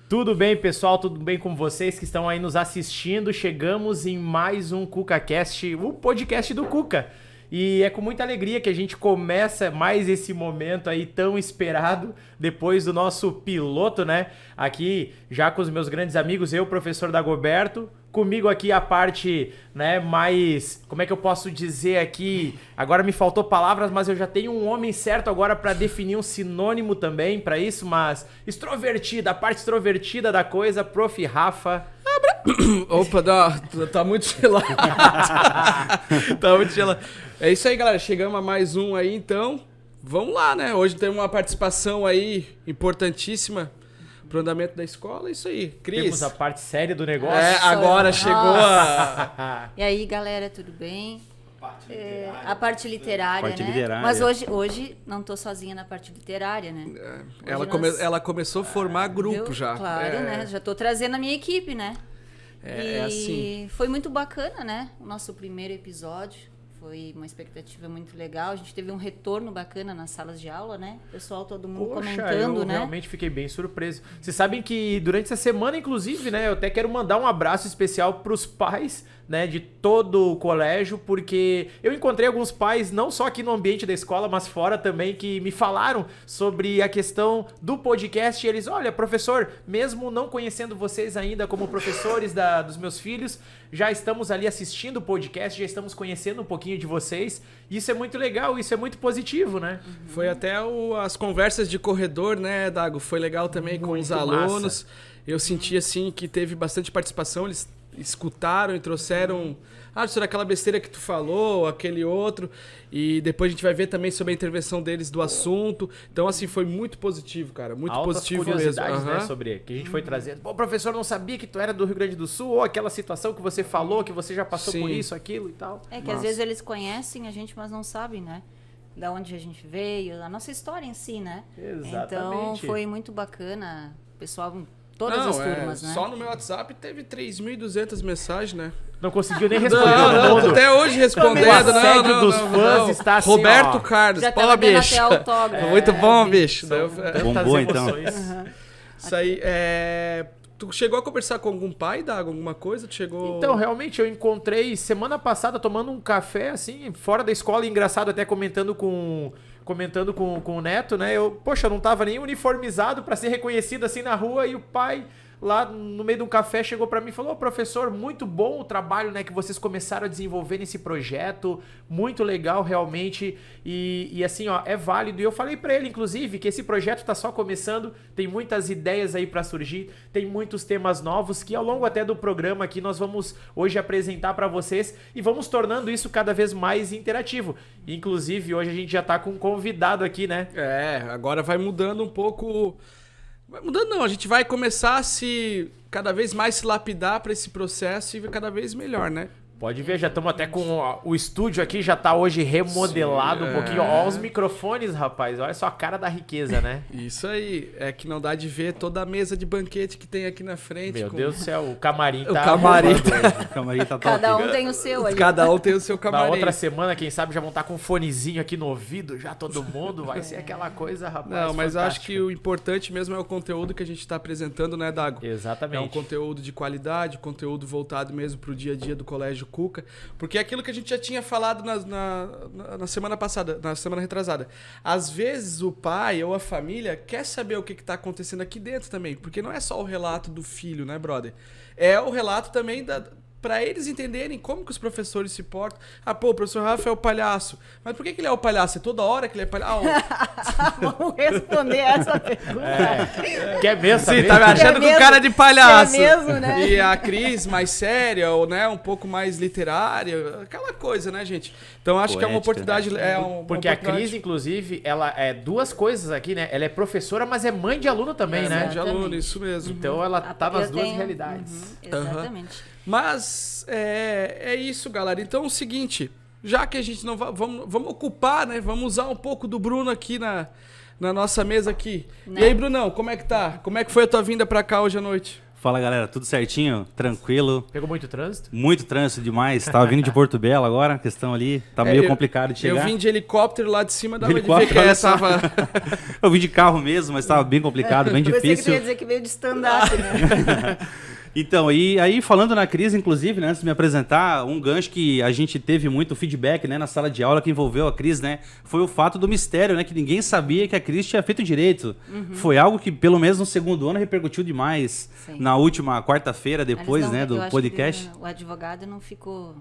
Tudo bem, pessoal? Tudo bem com vocês que estão aí nos assistindo? Chegamos em mais um CucaCast, o podcast do Cuca. E é com muita alegria que a gente começa mais esse momento aí tão esperado depois do nosso piloto, né? Aqui já com os meus grandes amigos, eu, professor Dagoberto. Comigo aqui a parte, né, mais... Como é que eu posso dizer aqui? Agora me faltou palavras, mas eu já tenho um homem certo agora para definir um sinônimo também para isso, mas extrovertida, a parte extrovertida da coisa, Prof. Rafa. Opa, tá muito gelado. Tá muito gelado. É isso aí, galera. Chegamos a mais um aí, então. Vamos lá, né? Hoje tem uma participação aí importantíssima pro andamento da escola, é isso aí. Cris. Temos a parte séria do negócio. Agora chegou a... E aí, galera, tudo bem? A parte literária, parte né? literária. Mas hoje não tô sozinha na parte literária, né? Ela começou a formar grupo Viu? já. Claro, né? Já tô trazendo a minha equipe, né? É assim. Foi muito bacana, né? O nosso primeiro episódio. Foi uma expectativa muito legal. A gente teve um retorno bacana nas salas de aula, né? O pessoal, todo mundo comentando, eu né? realmente fiquei bem surpreso. Vocês sabem que durante essa semana, inclusive, né? Eu até quero mandar um abraço especial pros pais, né, de todo o colégio, porque eu encontrei alguns pais, não só aqui no ambiente da escola, mas fora também, que me falaram sobre a questão do podcast. E eles, olha, professor, mesmo não conhecendo vocês ainda como professores dos meus filhos, já estamos ali assistindo o podcast, já estamos conhecendo um pouquinho de vocês. Isso é muito legal, isso é muito positivo, né? Foi até as conversas de corredor, né, Dago? Foi legal também com os alunos. Massa. Eu senti, assim, que teve bastante participação. Eles escutaram e trouxeram... sobre aquela besteira que tu falou, aquele outro. E depois a gente vai ver também sobre a intervenção deles do assunto. Então, assim, foi muito positivo, cara. Muito Altas positivo mesmo. curiosidades, né, sobre que a gente foi trazendo. Pô, professor, não sabia que tu era do Rio Grande do Sul, ou aquela situação que você falou, que você já passou por isso, aquilo e tal. É que às vezes eles conhecem a gente, mas não sabem, né? Da onde a gente veio, a nossa história em si, né? Exatamente. Então, foi muito bacana. O pessoal, todas as turmas, né? Só no meu WhatsApp teve 3.200 mensagens, né? Não conseguiu nem responder Não, todo mundo. até hoje respondendo. O assédio dos fãs está assim, Roberto ó. Carlos, Já pô, tava dando bicho. até autógrafo. Muito bom, bicho. Tantas Bombou, então. emoções. Isso aí, Tu chegou a conversar com algum pai, Dago? Alguma coisa? Tu chegou... Então, realmente, eu encontrei semana passada tomando um café, assim, fora da escola, engraçado, até comentando com o Neto, né? Eu não tava nem uniformizado para ser reconhecido assim na rua, e o pai lá no meio de um café chegou para mim e falou: professor, muito bom o trabalho, né, que vocês começaram a desenvolver nesse projeto, muito legal realmente, e assim, ó, é válido. E eu falei para ele, inclusive, que esse projeto tá só começando, tem muitas ideias aí para surgir, tem muitos temas novos que ao longo até do programa aqui nós vamos hoje apresentar para vocês e vamos tornando isso cada vez mais interativo. Inclusive, hoje a gente já tá com um convidado aqui, né? Agora vai mudando um pouco... Vai mudando não, a gente vai começar a cada vez mais se lapidar para esse processo e cada vez melhor, né? Pode ver, já estamos até com o estúdio aqui, já tá hoje remodelado um pouquinho. Ó, os microfones, rapaz, olha só a cara da riqueza, né? Isso aí, é que não dá de ver toda a mesa de banquete que tem aqui na frente. Meu Deus do céu, o camarim tá... O camarim tá top. Cada um tem o seu ali. Cada um tem o seu camarim. Na outra semana, quem sabe, já vão estar com um fonezinho aqui no ouvido, já todo mundo, vai ser aquela coisa, rapaz. Não, mas eu acho fantástica. que o importante mesmo é o conteúdo que a gente tá apresentando, né, Dago? Exatamente. É um conteúdo de qualidade, conteúdo voltado mesmo pro dia a dia do Colégio Cuca, porque é aquilo que a gente já tinha falado na semana passada, na semana retrasada. Às vezes o pai ou a família quer saber o que está acontecendo aqui dentro também, porque não é só o relato do filho, né, brother? É o relato também para eles entenderem como que os professores se portam. O professor Rafa é o palhaço. Mas por que ele é o palhaço? É toda hora que ele é palhaço? Vamos responder essa pergunta. Quer mesmo saber? Sim, tá me achando com cara de palhaço. É mesmo, né? E a Cris mais séria, ou né, um pouco mais literária, aquela coisa, né, gente? Então acho que é uma oportunidade. Porque a Cris, inclusive, ela é duas coisas aqui, né? Ela é professora, mas é mãe de aluno também, né? Mãe de aluno, isso mesmo. Então ela tá nas duas realidades. Exatamente. Mas é isso, galera. Então é o seguinte, já que a gente não vai... Vamos ocupar, né? Vamos usar um pouco do Bruno aqui na nossa mesa aqui. Né? E aí, Brunão, como é que tá? Como é que foi a tua vinda pra cá hoje à noite? Fala, galera, tudo certinho? Tranquilo? Pegou muito trânsito? Muito trânsito demais. Tava vindo de Porto Belo agora, a questão ali tá meio complicado de chegar. Eu vim de helicóptero lá de cima, dava de ver Helicóptero, que olha só. tava... Eu vim de carro mesmo, mas tava bem complicado, bem Eu pensei que tu difícil. ia dizer que veio de stand-up, né? Então, e aí falando na crise, inclusive, né, antes de me apresentar, um gancho que a gente teve muito feedback, né, na sala de aula que envolveu a Cris, né, foi o fato do mistério, né, que ninguém sabia que a Cris tinha feito direito. Foi algo que, pelo menos no segundo ano, repercutiu demais. Sim. Na última quarta-feira, depois, Eles não- né, eu do acho podcast. que o advogado não ficou...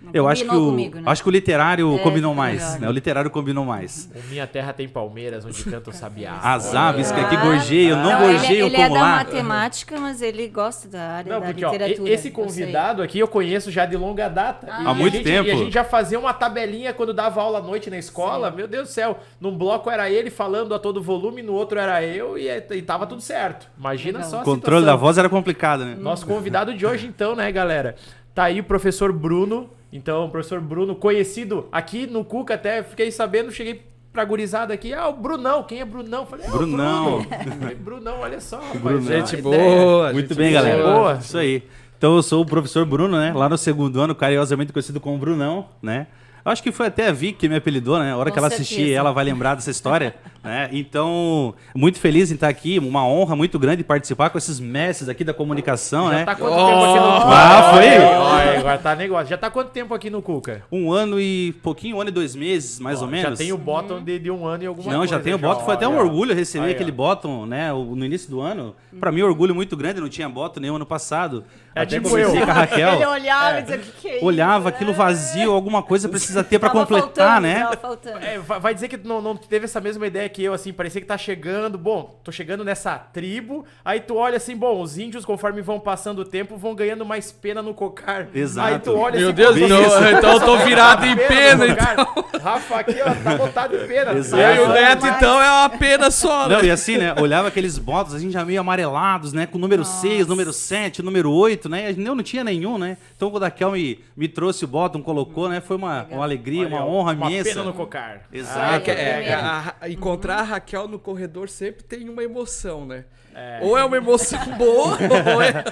Não Eu acho que combinou o, comigo, né? acho que o literário combinou ficou mais, melhor. né? O literário combinou mais. O Minha Terra Tem Palmeiras, onde canta o sabiá. As aves que aqui gorjeiam, não Não, gorjeiam ele é como da lá. matemática, mas ele gosta da área Não, da porque ó, literatura. esse eu convidado aqui eu conheço já de longa data. Há muito tempo. E a gente já fazia uma tabelinha quando dava aula à noite na escola. Meu Deus do céu. Num bloco era ele falando a todo volume, no outro era eu e tava tudo certo. Imagina Legal. só a O controle da situação. voz era complicado, né? Nosso convidado de hoje, então, né, galera? Tá aí o professor Bruno. Então, o professor Bruno, conhecido aqui no Cuca, até fiquei sabendo, cheguei pra gurizada aqui. Ah, o Brunão. Quem é Brunão? Falei, Brunão. o Bruno. Falei, Brunão, olha só, rapaz. Brunão. é uma Gente ideia. boa. Muito gente bem, galera. boa. Isso aí. Então eu sou o professor Bruno, né? Lá no segundo ano, carinhosamente conhecido como Brunão, né? Acho que foi até a Vicky que me apelidou, né? A hora Com que ela certeza. assistir, ela vai lembrar dessa história, né? Então, muito feliz em estar aqui, uma honra muito grande participar com esses mestres aqui da comunicação, Já né? tá quanto tempo aqui no Cuca? Ah, foi? Olha, agora tá negócio. Já tá quanto tempo aqui no Cuca? Um ano e pouquinho, 1 ano e 2 meses, mais ou menos. Já tem o bottom de 1 ano e alguma Não, coisa. já tem o bottom. Foi até um Olha. orgulho receber Aí, ó. aquele bottom, né? No início do ano. Pra mim, um orgulho muito grande. Não tinha bottom nenhum ano passado. É Até tipo conversei eu. com a Raquel. Ele olhava e dizia, o que é isso? Olhava aquilo vazio, alguma coisa precisa ter pra Tava completar, faltando, né? tava faltando. É, vai dizer que não teve essa mesma ideia que eu, assim, parecia que tá chegando, bom, tô chegando nessa tribo, aí tu olha assim, bom, os índios, conforme vão passando o tempo, vão ganhando mais pena no cocar. Exato. Aí tu olha Meu assim, Deus, pô, então eu tô virado em pena, no então. cocar. Rafa aqui, ó, tá botado em pena. Exato. Eu e o Mas- Neto, então, é uma pena só, né? Não, e assim, né? Olhava aqueles bottoms, a gente já meio amarelados, né? Com o número 6, número 7, número 8, né? Eu não tinha nenhum, né? Então quando a Kel me trouxe o bottom, colocou, né? Foi uma alegria, Olha, uma honra uma imensa. pena no cocar. Exato. Encontrar a Raquel no corredor sempre tem uma emoção, né? Ou é uma emoção boa, ou é...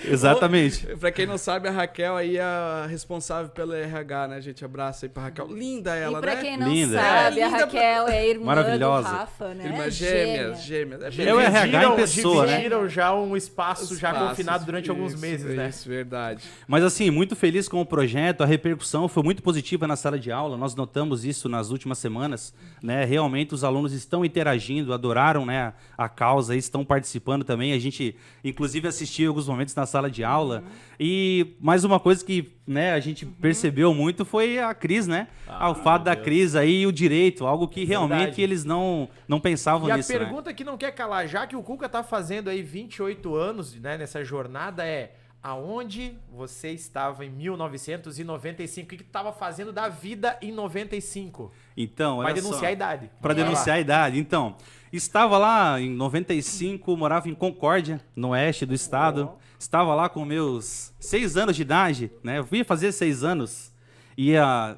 Exatamente. Pra quem não sabe, a Raquel aí é a responsável pelo RH, né, gente? Abraço aí pra Raquel. Linda ela, E pra né? quem não Linda. sabe, É, a linda Raquel é irmã Maravilhosa. do Rafa, né? Irmã Gêmea. gêmeas. É o RH em pessoa, né? Dividiram já um espaço já Espaços, confinado durante alguns isso, meses, né? Isso, verdade. Mas assim, muito feliz com o projeto, a repercussão foi muito positiva na sala de aula, nós notamos isso nas últimas semanas, né? Realmente os alunos estão interagindo, adoraram, né, a causa, estão participando também, a gente inclusive assistiu alguns momentos na sala de aula, e mais uma coisa que, né, a gente percebeu muito foi a Cris, né? O fato da Cris aí e o direito, algo que realmente Verdade. eles não pensavam E nisso, a né? pergunta que não quer calar, já que o Cuca tá fazendo aí 28 anos, né, nessa jornada, é aonde você estava em 1995? O que tu tava fazendo da vida em 95? Então, olha Vai denunciar só. a idade. Para Vamos lá. denunciar a idade. Então, estava lá em 95, morava em Concórdia, no oeste do estado. Estava lá com meus 6 anos de idade, né? Eu ia fazer 6 anos.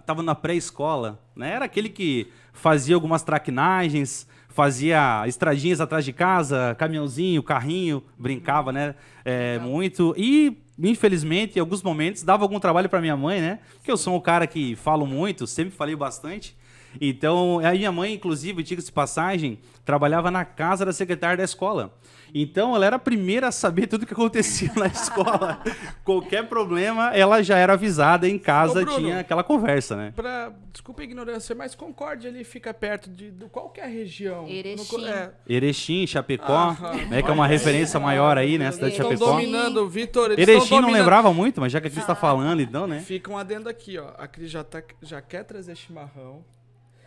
Tava na pré-escola, né? Era aquele que fazia algumas traquinagens, fazia estradinhas atrás de casa, caminhãozinho, carrinho, brincava, né? Muito. E, infelizmente, em alguns momentos, dava algum trabalho para minha mãe, né? Porque eu sou um cara que falo muito, sempre falei bastante. Então, a minha mãe, inclusive, diga-se de passagem, trabalhava na casa da secretária da escola. Então, ela era a primeira a saber tudo o que acontecia na escola. Qualquer problema, ela já era avisada em casa, Ô, Bruno, tinha aquela conversa, né? Desculpa a ignorância, mas Concórdia ali fica perto de qualquer região. Erechim. Erechim, Chapecó, Aham. né, que é uma referência maior aí, né, a cidade de Estão Chapecó. dominando, Vitor. eles Erechim estão não dominando. lembrava muito, mas já que a Cris está falando, então, né? Fica um adendo aqui, ó. A Cris já quer trazer chimarrão.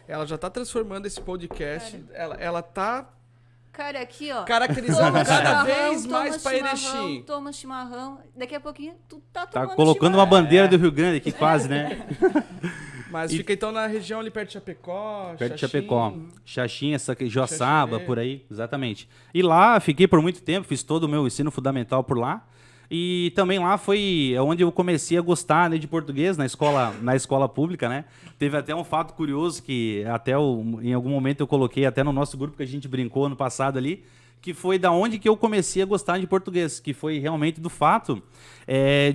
Ela já tá transformando esse podcast. Ela tá Cara, aqui, ó. caracterizando Toma cada chimarrão, vez toma mais pra chimarrão, Erechim. Toma chimarrão. Daqui a pouquinho tu tá Tá tomando colocando uma chimarrão. bandeira do Rio Grande aqui, quase, né? Mas fica então na região ali perto de Chapecó, Perto de Xaxim. Chapecó. Xaxim, Joaçaba, Xaxim. por aí, exatamente. E lá fiquei por muito tempo, fiz todo o meu ensino fundamental por lá. E também lá foi onde eu comecei a gostar, né, de português na escola pública, né? Teve até um fato curioso que em algum momento eu coloquei até no nosso grupo que a gente brincou ano passado ali, que foi da onde que eu comecei a gostar de português, que foi realmente do fato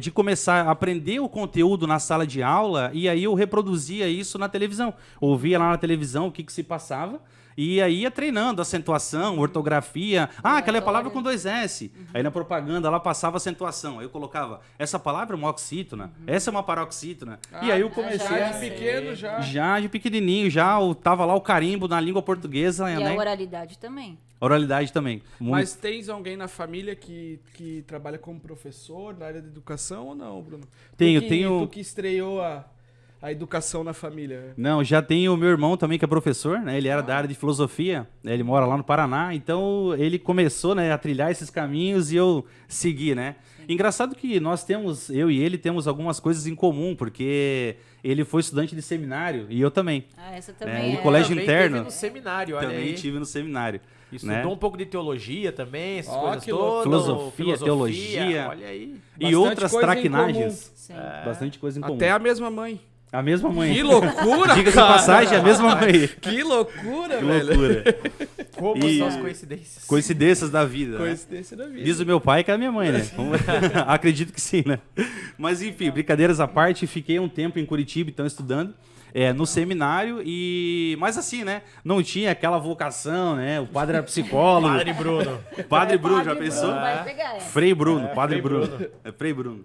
de começar a aprender o conteúdo na sala de aula e aí eu reproduzia isso na televisão. Ouvia lá na televisão o que se passava e aí ia treinando acentuação, ortografia. Ah, aquela é a palavra com 2 S. Aí na propaganda lá passava acentuação. Aí eu colocava, essa palavra é uma oxítona, essa é uma paroxítona. E aí eu comecei Já de pequeno, já. Já de pequenininho, tava lá o carimbo na língua portuguesa. E né? a oralidade também. Oralidade também. Mas tens alguém na família que trabalha como professor na área da educação ou não, Bruno? Tenho. Tu que estreou a educação na família. Não, já tem o meu irmão também que é professor, né? Ele era da área de filosofia, né? Ele mora lá no Paraná, então ele começou, né, a trilhar esses caminhos e eu segui, né? Engraçado que eu e ele temos algumas coisas em comum, porque ele foi estudante de seminário e eu também. Ah, essa também no colégio Também interno. teve no seminário, olha Também aí. tive no seminário. Estudou né? um pouco de teologia também, essas Ó, coisas que louco. todas. Filosofia, teologia. Olha aí. E Bastante outras coisa em traquinagens. Sim. Bastante coisa em comum. Até a mesma mãe. A mesma mãe. Que loucura, Diga-se de cara. passagem, a mesma mãe. Que loucura, Que velho. loucura. Como E- são as coincidências. Coincidências da vida. né? Coincidência da vida. Diz o meu pai que é a minha mãe, né? Acredito que sim, né? Mas enfim, brincadeiras à parte, fiquei um tempo em Curitiba, então estudando no seminário mas assim, né? Não tinha aquela vocação, né? O padre era psicólogo. Padre Bruno. Padre Bruno, já pensou? Vai pegar essa. Frei Bruno, Padre Frei Bruno. Bruno. É Frei Bruno.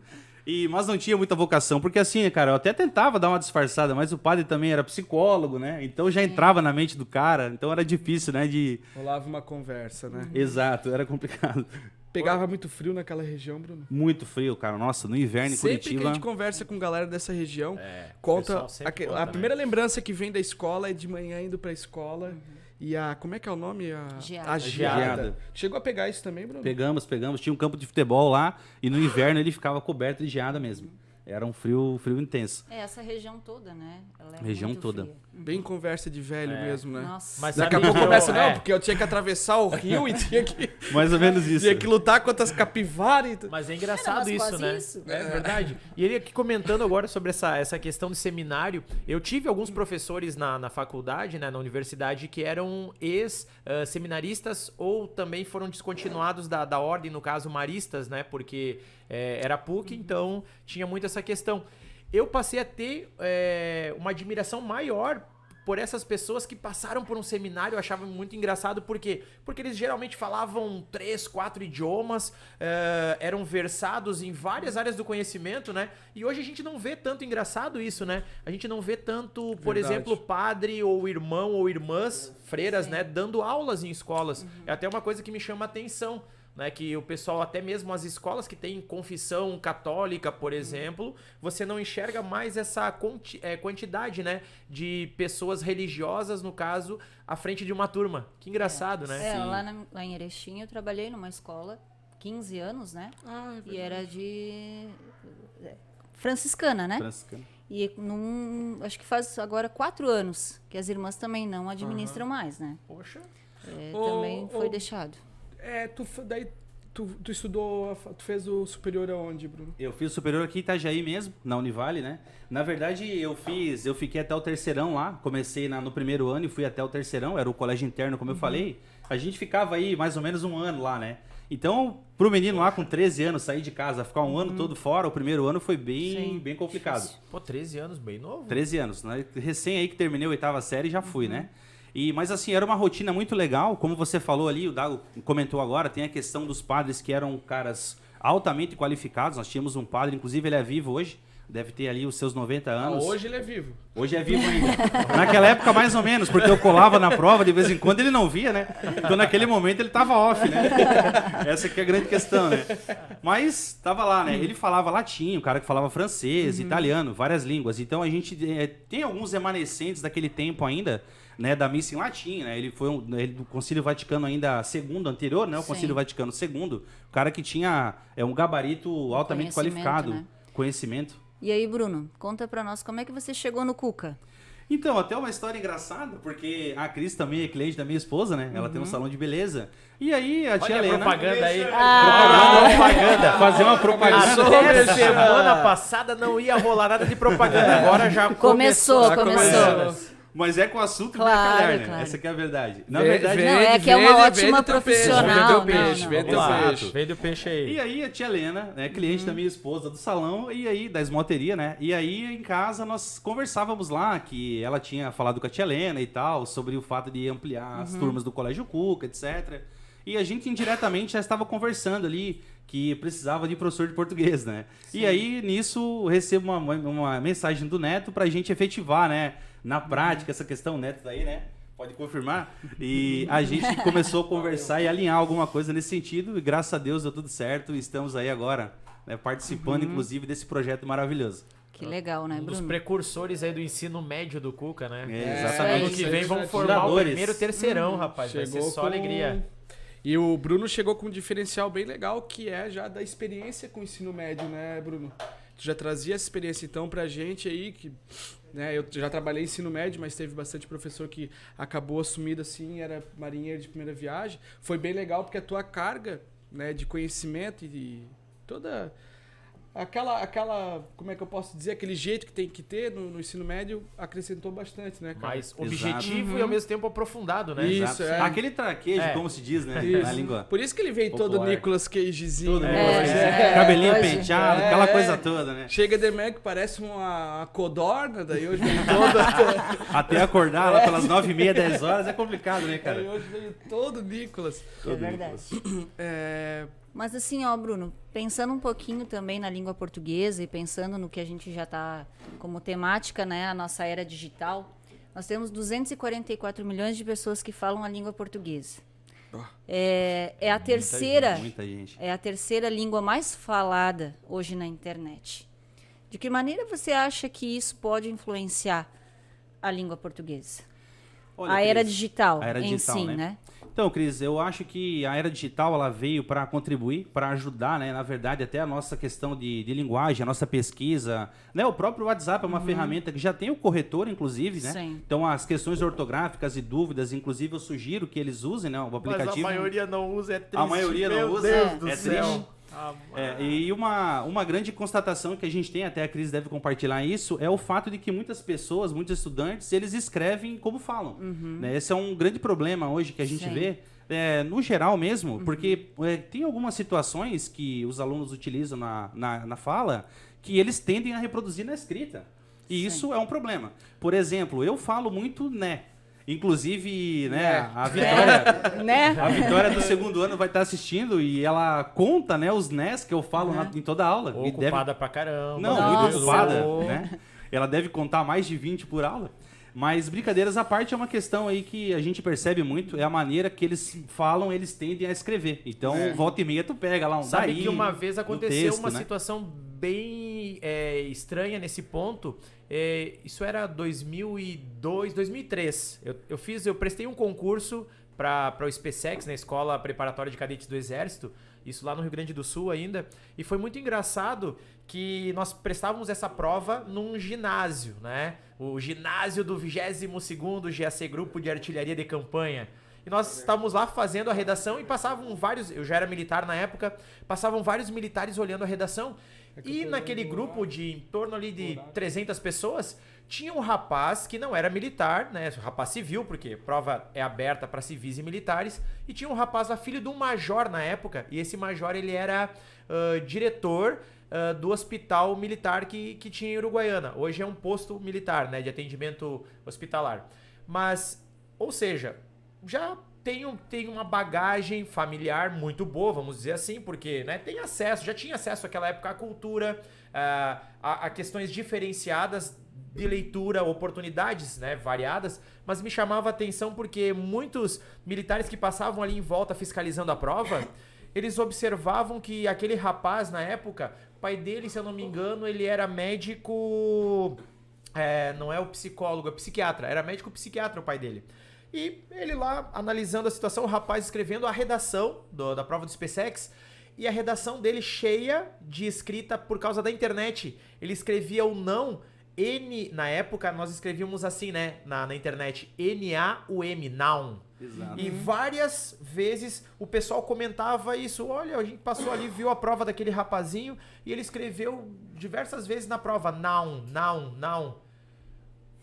Mas não tinha muita vocação, porque assim, cara, eu até tentava dar uma disfarçada, mas o padre também era psicólogo, né? Então já entrava na mente do cara, então era difícil, né? Rolava uma conversa, né? Exato, era complicado. Pegava muito frio naquela região, Bruno. Muito frio, cara. Nossa, no inverno em Sempre que a Curitiba. gente conversa com galera dessa região, o conta, pessoal sempre conta, a né? primeira lembrança que vem da escola é de manhã indo pra escola e como é que é o nome? Geada. A geada. Geada. Chegou a pegar isso também, Bruno? Pegamos. Tinha um campo de futebol lá e no inverno ele ficava coberto de geada mesmo. Era um frio intenso. Essa região toda, né? Ela é Região muito toda. fria. Bem conversa de velho mesmo, né? Nossa. Mas Daqui a sabe pouco que eu- começa, não, é. porque eu tinha que atravessar o rio e tinha que, Mais ou menos isso. tinha que lutar contra as capivaras e tudo. Mas é Não, engraçado mas isso, quase né? isso. É verdade. E ele aqui comentando agora sobre essa questão de seminário. Eu tive alguns professores na faculdade, né, na universidade, que eram ex-seminaristas ou também foram descontinuados da ordem, no caso, maristas, né? Porque era PUC, então tinha muito essa questão. Eu passei a ter uma admiração maior por essas pessoas que passaram por um seminário. Eu achava muito engraçado, por quê? Porque eles geralmente falavam 3, 4 idiomas, eram versados em várias áreas do conhecimento, né? E hoje a gente não vê tanto engraçado isso, né? A gente não vê tanto, por Verdade. exemplo, padre ou irmão ou irmãs, freiras, né? Dando aulas em escolas. É até uma coisa que me chama a atenção. Né, que o pessoal, até mesmo as escolas que têm confissão católica, por exemplo, você não enxerga mais essa quantidade, né, de pessoas religiosas, no caso, à frente de uma turma. Que engraçado, né? Lá em Erechim eu trabalhei numa escola 15 anos, né? E era de franciscana, né? Franciscano. E acho que faz agora 4 anos que as irmãs também não administram mais, né? Poxa. Também foi deixado. Tu estudou, tu fez o superior aonde, Bruno? Eu fiz o superior aqui em Itajaí mesmo, na Univale, né? Na verdade, eu fiquei até o terceirão lá. Comecei no primeiro ano e fui até o terceirão, era o colégio interno, como eu falei. A gente ficava aí mais ou menos um ano lá, né? Então, pro menino lá com 13 anos sair de casa, ficar um ano todo fora, o primeiro ano foi bem complicado. Pô, 13 anos, bem novo. 13 anos, né? Recém aí que terminei a 8ª série já fui, né? Mas assim, era uma rotina muito legal, como você falou ali, o Dago comentou agora, tem a questão dos padres que eram caras altamente qualificados. Nós tínhamos um padre, inclusive ele é vivo hoje, deve ter ali os seus 90 anos. Hoje ele é vivo. Hoje é vivo ainda. Naquela época, mais ou menos, porque eu colava na prova, de vez em quando ele não via, né? Então, naquele momento, ele tava off, né? Essa que é a grande questão, né? Mas, tava lá, né? Ele falava latim, o cara que falava francês, italiano, várias línguas. Então, a gente tem alguns remanescentes daquele tempo ainda, né? Da missa em latim, né? Ele foi do Concílio Vaticano ainda segundo, anterior, né? O Sim. Concílio Vaticano II. O cara que tinha um gabarito altamente Conhecimento, qualificado. né? Conhecimento. E aí, Bruno, conta pra nós como é que você chegou no Cuca? Então, até uma história engraçada, porque a Cris também é cliente da minha esposa, né? Ela tem um salão de beleza. E aí a tia Olha a Helena... propaganda aí. Propaganda. Fazer uma propaganda. Até semana passada não ia rolar nada de propaganda. Agora já Começou. Começou. Mas é com assunto Claro, e calhar, né? claro. Essa que é a verdade. Na Vende, verdade... Não, é que é uma ótima profissional. Vende o peixe, Não, vende não. o Exato, peixe. vende o peixe aí. E aí a tia Helena, né, cliente da minha esposa do salão, e aí da esmalteria, né? E aí em casa nós conversávamos lá que ela tinha falado com a tia Helena e tal, sobre o fato de ampliar as turmas do Colégio Cuca, etc. E a gente indiretamente já estava conversando ali que precisava de professor de português, né? E aí nisso eu recebo uma mensagem do Neto pra gente efetivar, né? Na prática essa questão, o Neto tá aí, né? Pode confirmar. E a gente começou a conversar e alinhar alguma coisa nesse sentido. E graças a Deus deu tudo certo. E estamos aí agora, né, participando, inclusive, desse projeto maravilhoso. Que legal, né, Um dos Bruno? precursores aí do ensino médio do Cuca, né? É, exatamente. Ano que vem vão Isso, formar o fundadores. primeiro terceirão, rapaz. Vai ser só alegria. E o Bruno chegou com um diferencial bem legal, que é já da experiência com o ensino médio, né, Bruno? Tu já trazia essa experiência, então, pra gente aí, que, né, eu já trabalhei em ensino médio, mas teve bastante professor que acabou assumido assim, era marinheiro de primeira viagem. Foi bem legal, porque a tua carga, né, de conhecimento e toda... Aquela, como é que eu posso dizer, aquele jeito que tem que ter no ensino médio acrescentou bastante, né, cara? Mais objetivo e ao mesmo tempo aprofundado, né? Isso, Exato. é. Aquele traquejo, É. como se diz, né? Isso. Na língua. Por isso que ele vem todo popular. Nicolas Cagezinho. Todo né? mundo, cabelinho hoje- penteado, aquela coisa toda, né? Chega de manhã que parece uma codorna, daí hoje vem toda... Até acordar lá pelas 9h30, 10 horas é complicado, né, Aí cara? hoje veio todo Nicolas. É verdade. É, Mas assim, ó, Bruno, pensando um pouquinho também na língua portuguesa e pensando no que a gente já está como temática, né, a nossa era digital, nós temos 244 milhões de pessoas que falam a língua portuguesa. É a terceira, Muita gente. é a terceira língua mais falada hoje na internet. De que maneira você acha que isso pode influenciar a língua portuguesa? Olha, A era Cris, digital a era em digital, si, né? né? Então, Cris, eu acho que a era digital ela veio para contribuir, para ajudar, né? Na verdade, até a nossa questão de linguagem, a nossa pesquisa. Né? O próprio WhatsApp é uma ferramenta que já tem o corretor, inclusive, né? Sim. Então, as questões ortográficas e dúvidas, inclusive, eu sugiro que eles usem, né? O aplicativo. não usa, é triste. A maioria não Meu usa, Deus do é céu. triste. E uma grande constatação que a gente tem, até a Cris deve compartilhar isso, é o fato de que muitas pessoas, muitos estudantes, eles escrevem como falam. Né? Esse é um grande problema hoje que a gente Sim. vê, no geral mesmo, porque tem algumas situações que os alunos utilizam na fala que eles tendem a reproduzir na escrita. E isso é um problema. Por exemplo, eu falo muito né. Inclusive, né, a Vitória... Né? A Vitória do segundo ano vai estar assistindo e ela conta, né, os NES que eu falo em toda a aula. E Ocupada pra caramba. Não, Nossa. muito ocupada, né? Ela deve contar mais de 20 por aula. Mas brincadeiras à parte é uma questão aí que a gente percebe muito, é a maneira que eles falam, eles tendem a escrever. Então, volta e meia tu pega lá um Sabe daí que uma vez no aconteceu texto, uma né? situação bem estranha nesse ponto. Isso era 2002, 2003. Eu prestei um concurso para o SpaceX, na Escola Preparatória de Cadetes do Exército, isso lá no Rio Grande do Sul ainda, e foi muito engraçado que nós prestávamos essa prova num ginásio, né? O ginásio do 22º GAC Grupo de Artilharia de Campanha. E nós estávamos lá fazendo a redação e passavam vários, eu já era militar na época, passavam vários militares olhando a redação. E naquele grupo de em torno ali de 300 pessoas, tinha um rapaz que não era militar, né? Rapaz civil, porque a prova é aberta para civis e militares. E tinha um rapaz lá, filho de um major na época. E esse major, ele era diretor do hospital militar que tinha em Uruguaiana. Hoje é um posto militar, né? De atendimento hospitalar. Mas, ou seja, já tem uma bagagem familiar muito boa, vamos dizer assim, porque, né, já tinha acesso naquela época à cultura, a questões diferenciadas de leitura, oportunidades, né, variadas, mas me chamava a atenção porque muitos militares que passavam ali em volta fiscalizando a prova, eles observavam que aquele rapaz, na época, o pai dele, se eu não me engano, ele era médico, não é o psicólogo, é o psiquiatra, era médico psiquiatra o pai dele. E ele lá, analisando a situação, o rapaz escrevendo a redação da prova do SpaceX, e a redação dele cheia de escrita por causa da internet. Ele escrevia o não, na época nós escrevíamos assim, né, na internet, N-A-U-M, noun. Exato. E várias vezes o pessoal comentava isso, olha, a gente passou ali, viu a prova daquele rapazinho, e ele escreveu diversas vezes na prova, noun, noun, noun.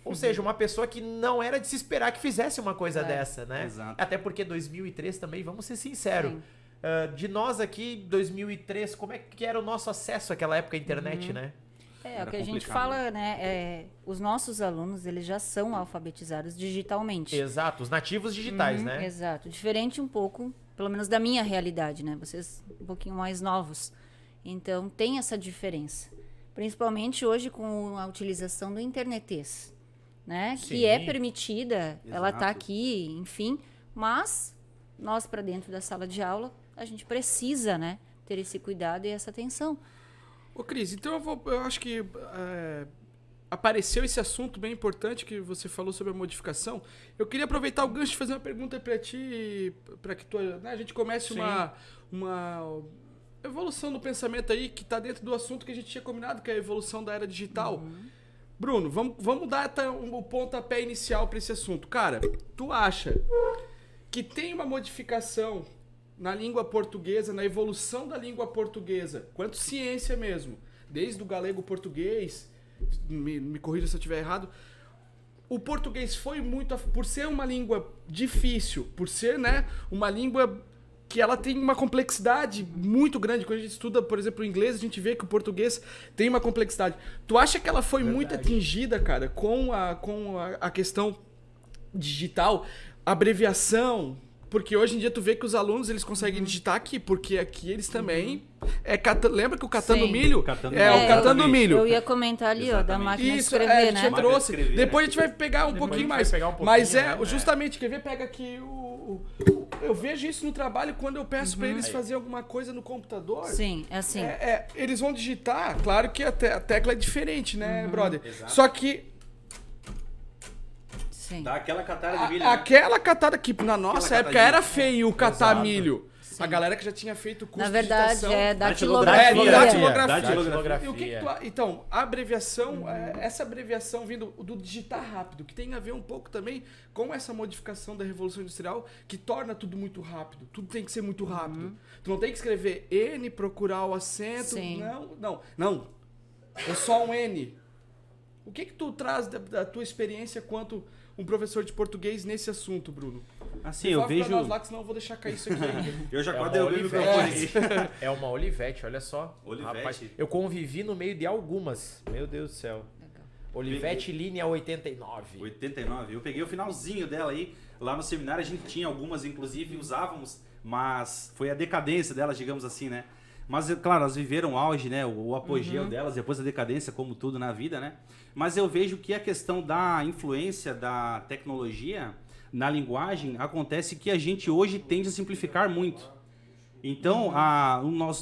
Ou seja, uma pessoa que não era de se esperar que fizesse uma coisa dessa, né? Exato. Até porque 2003 também, vamos ser sinceros. Sim. De nós aqui, 2003, como é que era o nosso acesso àquela época à internet, né? É, Era o que a gente complicado. fala, né? Os nossos alunos, eles já são alfabetizados digitalmente. Exato, os nativos digitais, né? Exato. Diferente um pouco, pelo menos da minha realidade, né? Vocês um pouquinho mais novos. Então, tem essa diferença. Principalmente hoje com a utilização do internetês, né? Sim. Que é permitida, ela Exato. está aqui, enfim. Mas, nós para dentro da sala de aula, a gente precisa, né? Ter esse cuidado e essa atenção. Ô, Cris, então eu acho que apareceu esse assunto bem importante que você falou sobre a modificação. Eu queria aproveitar o gancho e fazer uma pergunta para ti, para que a gente comece uma evolução do pensamento aí que está dentro do assunto que a gente tinha combinado, que é a evolução da era digital. Bruno, vamos dar o pontapé inicial para esse assunto. Cara, tu acha que tem uma modificação na língua portuguesa, na evolução da língua portuguesa, quanto ciência mesmo, desde o galego português, me corrija se eu estiver errado, o português foi muito, por ser uma língua difícil, por ser, né, uma língua que ela tem uma complexidade muito grande. Quando a gente estuda, por exemplo, o inglês, a gente vê que o português tem uma complexidade. Tu acha que ela foi muito atingida, cara, com a questão digital, abreviação? Porque hoje em dia tu vê que os alunos eles conseguem digitar aqui, porque aqui eles também... lembra que o catando Sim. milho? Catando É, milho. o catando milho. Eu ia comentar ali, ó, da Exatamente. máquina de Isso, escrever, a gente né? já trouxe. Máquina de escrever, Depois né? a gente vai pegar um Depois a pouquinho gente vai mais. pegar um pouquinho, Mas né? justamente, quer ver? Pega aqui eu vejo isso no trabalho quando eu peço pra eles fazerem alguma coisa no computador. Sim, é assim. Eles vão digitar, claro que a tecla é diferente, né, brother? Só que Sim. Dá aquela catada de milho. né? aquela catada que na nossa Aquela época catadinha. era feio catar Exato. milho. A galera que já tinha feito o curso Na verdade, de digitação, é Datilografia. datilografia. datilografia. E o que que então, a abreviação, essa abreviação vindo do digitar rápido, que tem a ver um pouco também com essa modificação da Revolução Industrial, que torna tudo muito rápido. Tudo tem que ser muito rápido. Tu não tem que escrever N, procurar o acento. Sim. Não. É só um N. O que tu traz da tua experiência quanto um professor de português nesse assunto, Bruno? Assim, eu vejo... Nós lá, que senão eu vou deixar cair isso aqui ainda. Eu já É quase uma derrubei o Olivete. microfone aqui. É uma Olivete, olha só. Olivete. Rapaz, eu convivi no meio de algumas. Meu Deus do céu. Olivete linha 89. 89. Eu peguei o finalzinho dela aí. Lá no seminário a gente tinha algumas, inclusive, usávamos, mas foi a decadência delas, digamos assim, né? Mas, claro, elas viveram o auge, né? O apogeu delas, depois a decadência, como tudo na vida, né? Mas eu vejo que a questão da influência da tecnologia na linguagem acontece que a gente hoje tende a simplificar muito. Então,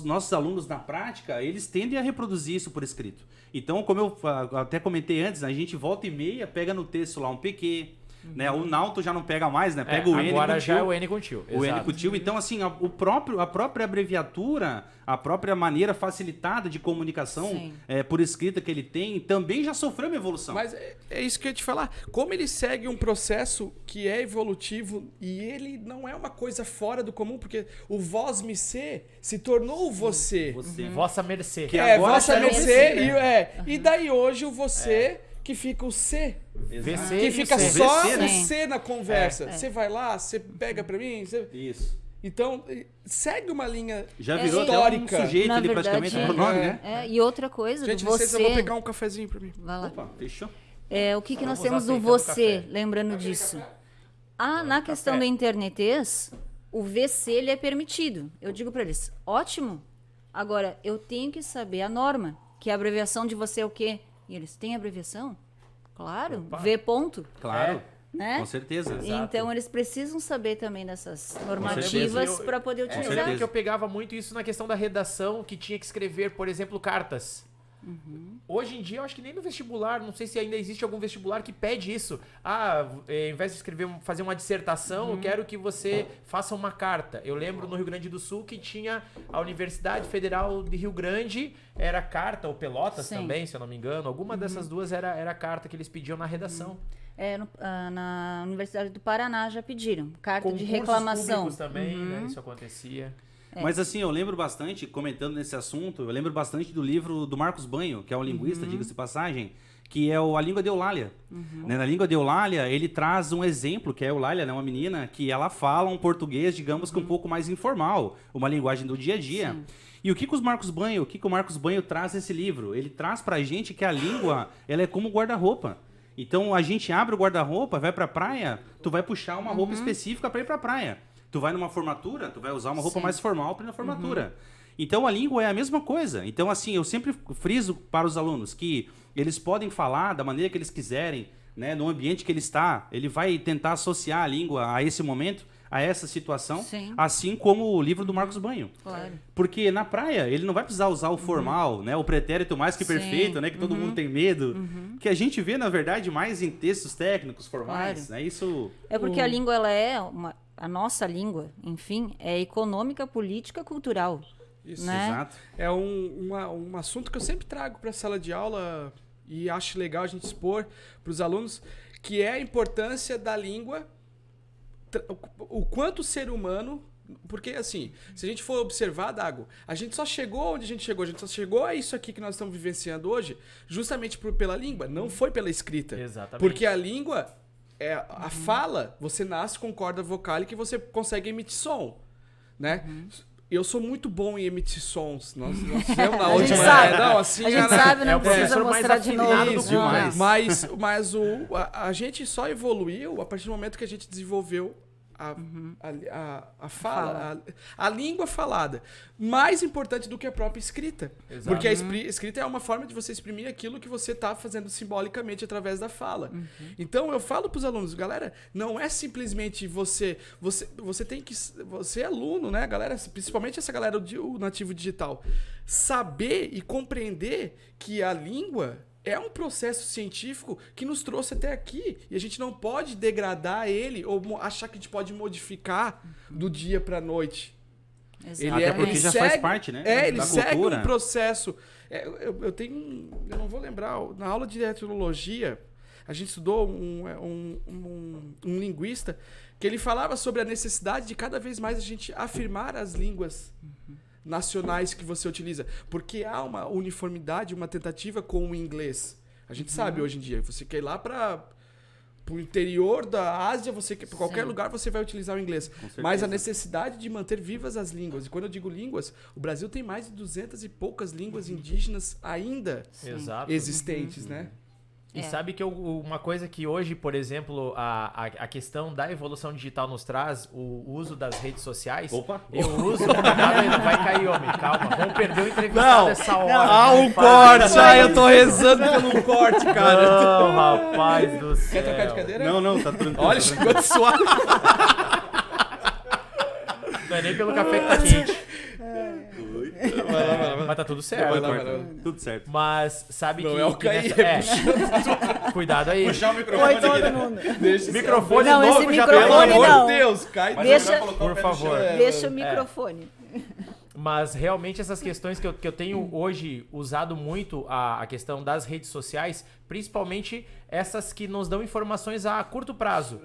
nossos alunos na prática, eles tendem a reproduzir isso por escrito. Então, como eu até comentei antes, a gente volta e meia, pega no texto lá um PQ, né? O Nauto já não pega mais, né? Pega o N agora com já é tio. o N com tio. O N exato. com tio. Então, assim, a própria abreviatura, a própria maneira facilitada de comunicação Sim. por escrita que ele tem, também já sofreu uma evolução. Mas é isso que eu ia te falar. Como ele segue um processo que é evolutivo e ele não é uma coisa fora do comum, porque o vós-me se tornou o você. Você. Vossa mercê. Que agora vossa já é o mercê. você, né? E daí hoje o você que fica o C. VC Que e fica o C. só VC, né? o C na conversa. Você vai lá, você pega pra mim. Isso. Então, segue uma linha Já virou até histórica. um sujeito Na ali verdade, praticamente no pronome, né? E outra coisa, Gente, do licença, você... eu vou pegar um cafezinho pra mim. Vai lá. Opa, fechou. O que nós Vamos temos do aceitando você, café. lembrando disso? Na questão café. do internetês, o VC ele é permitido. Eu digo para eles, ótimo. Agora, eu tenho que saber a norma, que a abreviação de você é o quê? E eles, têm abreviação? Claro, V ponto, Claro, né? com certeza. Então, eles precisam saber também dessas certeza. normativas para poder Eu utilizar. lembro que eu pegava muito isso na questão da redação, que tinha que escrever, por exemplo, cartas. Hoje em dia, eu acho que nem no vestibular, não sei se ainda existe algum vestibular que pede isso. Ao invés de fazer uma dissertação, eu quero que você faça uma carta. Eu lembro no Rio Grande do Sul que tinha a Universidade Federal de Rio Grande, era carta, ou Pelotas Sim. também, se eu não me engano. Alguma dessas duas era carta que eles pediam na redação. Na Universidade do Paraná já pediram carta de Concursos reclamação. públicos também, né? Isso acontecia. Mas assim, eu lembro bastante, comentando nesse assunto, eu lembro bastante do livro do Marcos Banho, que é um linguista, diga-se de passagem, que é a língua de Eulália. Né? Na língua de Eulália, ele traz um exemplo, que é a Eulália, né? Uma menina que ela fala um português, digamos que um pouco mais informal, uma linguagem do dia a dia. Sim. E o que o Marcos Banho traz nesse livro? Ele traz pra gente que a língua, ela é como guarda-roupa. Então, a gente abre o guarda-roupa, vai pra praia, tu vai puxar uma roupa específica pra ir pra praia. Tu vai numa formatura, tu vai usar uma roupa mais formal pra ir na formatura. Então, a língua é a mesma coisa. Então, assim, eu sempre friso para os alunos que eles podem falar da maneira que eles quiserem, né, no ambiente que ele está. Ele vai tentar associar a língua a esse momento, a essa situação, Sim. assim como o livro do Marcos Banho. Claro. Porque na praia, ele não vai precisar usar o formal, né, o pretérito mais que Sim. perfeito, né, que todo mundo tem medo, que a gente vê, na verdade, mais em textos técnicos, formais, Claro. né, isso... É porque a língua, ela é a nossa língua, enfim, é econômica, política, cultural. Isso. Né? Exato. É um assunto que eu sempre trago para a sala de aula e acho legal a gente expor para os alunos, que é a importância da língua, o quanto o ser humano... Porque, assim, se a gente for observar, Dago, a gente só chegou onde a gente só chegou a isso aqui que nós estamos vivenciando hoje, justamente pela língua, não foi pela escrita. Exatamente. Porque a língua, a fala, você nasce com corda vocálica e você consegue emitir som, né? Eu sou muito bom em emitir sons. Nós fizemos na A gente última... sabe. Não, assim, A gente cara, sabe, é não o precisa professor mais mostrar de afinado novo. do demais. Mas a gente só evoluiu a partir do momento que a gente desenvolveu a fala, a língua falada. Mais importante do que a própria escrita. Exato. Porque a escrita é uma forma de você exprimir aquilo que você está fazendo simbolicamente através da fala. Então eu falo para os alunos, galera, não é simplesmente você tem que... Você é aluno, né, galera? Principalmente essa galera do nativo digital. Saber e compreender que a língua... é um processo científico que nos trouxe até aqui. E a gente não pode degradar ele ou achar que a gente pode modificar do dia para a noite. Exatamente. Até porque já faz parte, né, Ele da segue cultura. um processo. Eu não vou lembrar, na aula de etnologia, a gente estudou um linguista que ele falava sobre a necessidade de cada vez mais a gente afirmar as línguas nacionais que você utiliza, porque há uma uniformidade, uma tentativa com o inglês. A gente sabe hoje em dia, você quer ir lá para o interior da Ásia, para qualquer lugar você vai utilizar o inglês. Mas a necessidade de manter vivas as línguas. E quando eu digo línguas, o Brasil tem mais de 200 e poucas línguas indígenas ainda Exato. existentes, né? E sabe que uma coisa que hoje, por exemplo, a questão da evolução digital nos traz, o uso das redes sociais. Opa! Eu uso. Não vai cair, homem. Calma. Vamos perder o entrevistado essa hora. Um corte! Eu tô rezando pelo corte, cara. Não, rapaz do céu. Quer trocar de cadeira? Não, tá tranquilo. Olha, chegou de suave. Não é nem pelo café que tá quente. Vai lá. Mas tá tudo certo. Vai lá. Tudo certo. Mas sabe Não que... é o que cair, Cuidado aí. Puxar o microfone Foi aqui, todo né? mundo. Microfone Não, novo, esse já microfone pelo amor não. de Deus, cai. Deixa, Por favor. deixa o microfone. Mas realmente essas questões que eu tenho hoje usado muito a questão das redes sociais, principalmente essas que nos dão informações a curto prazo.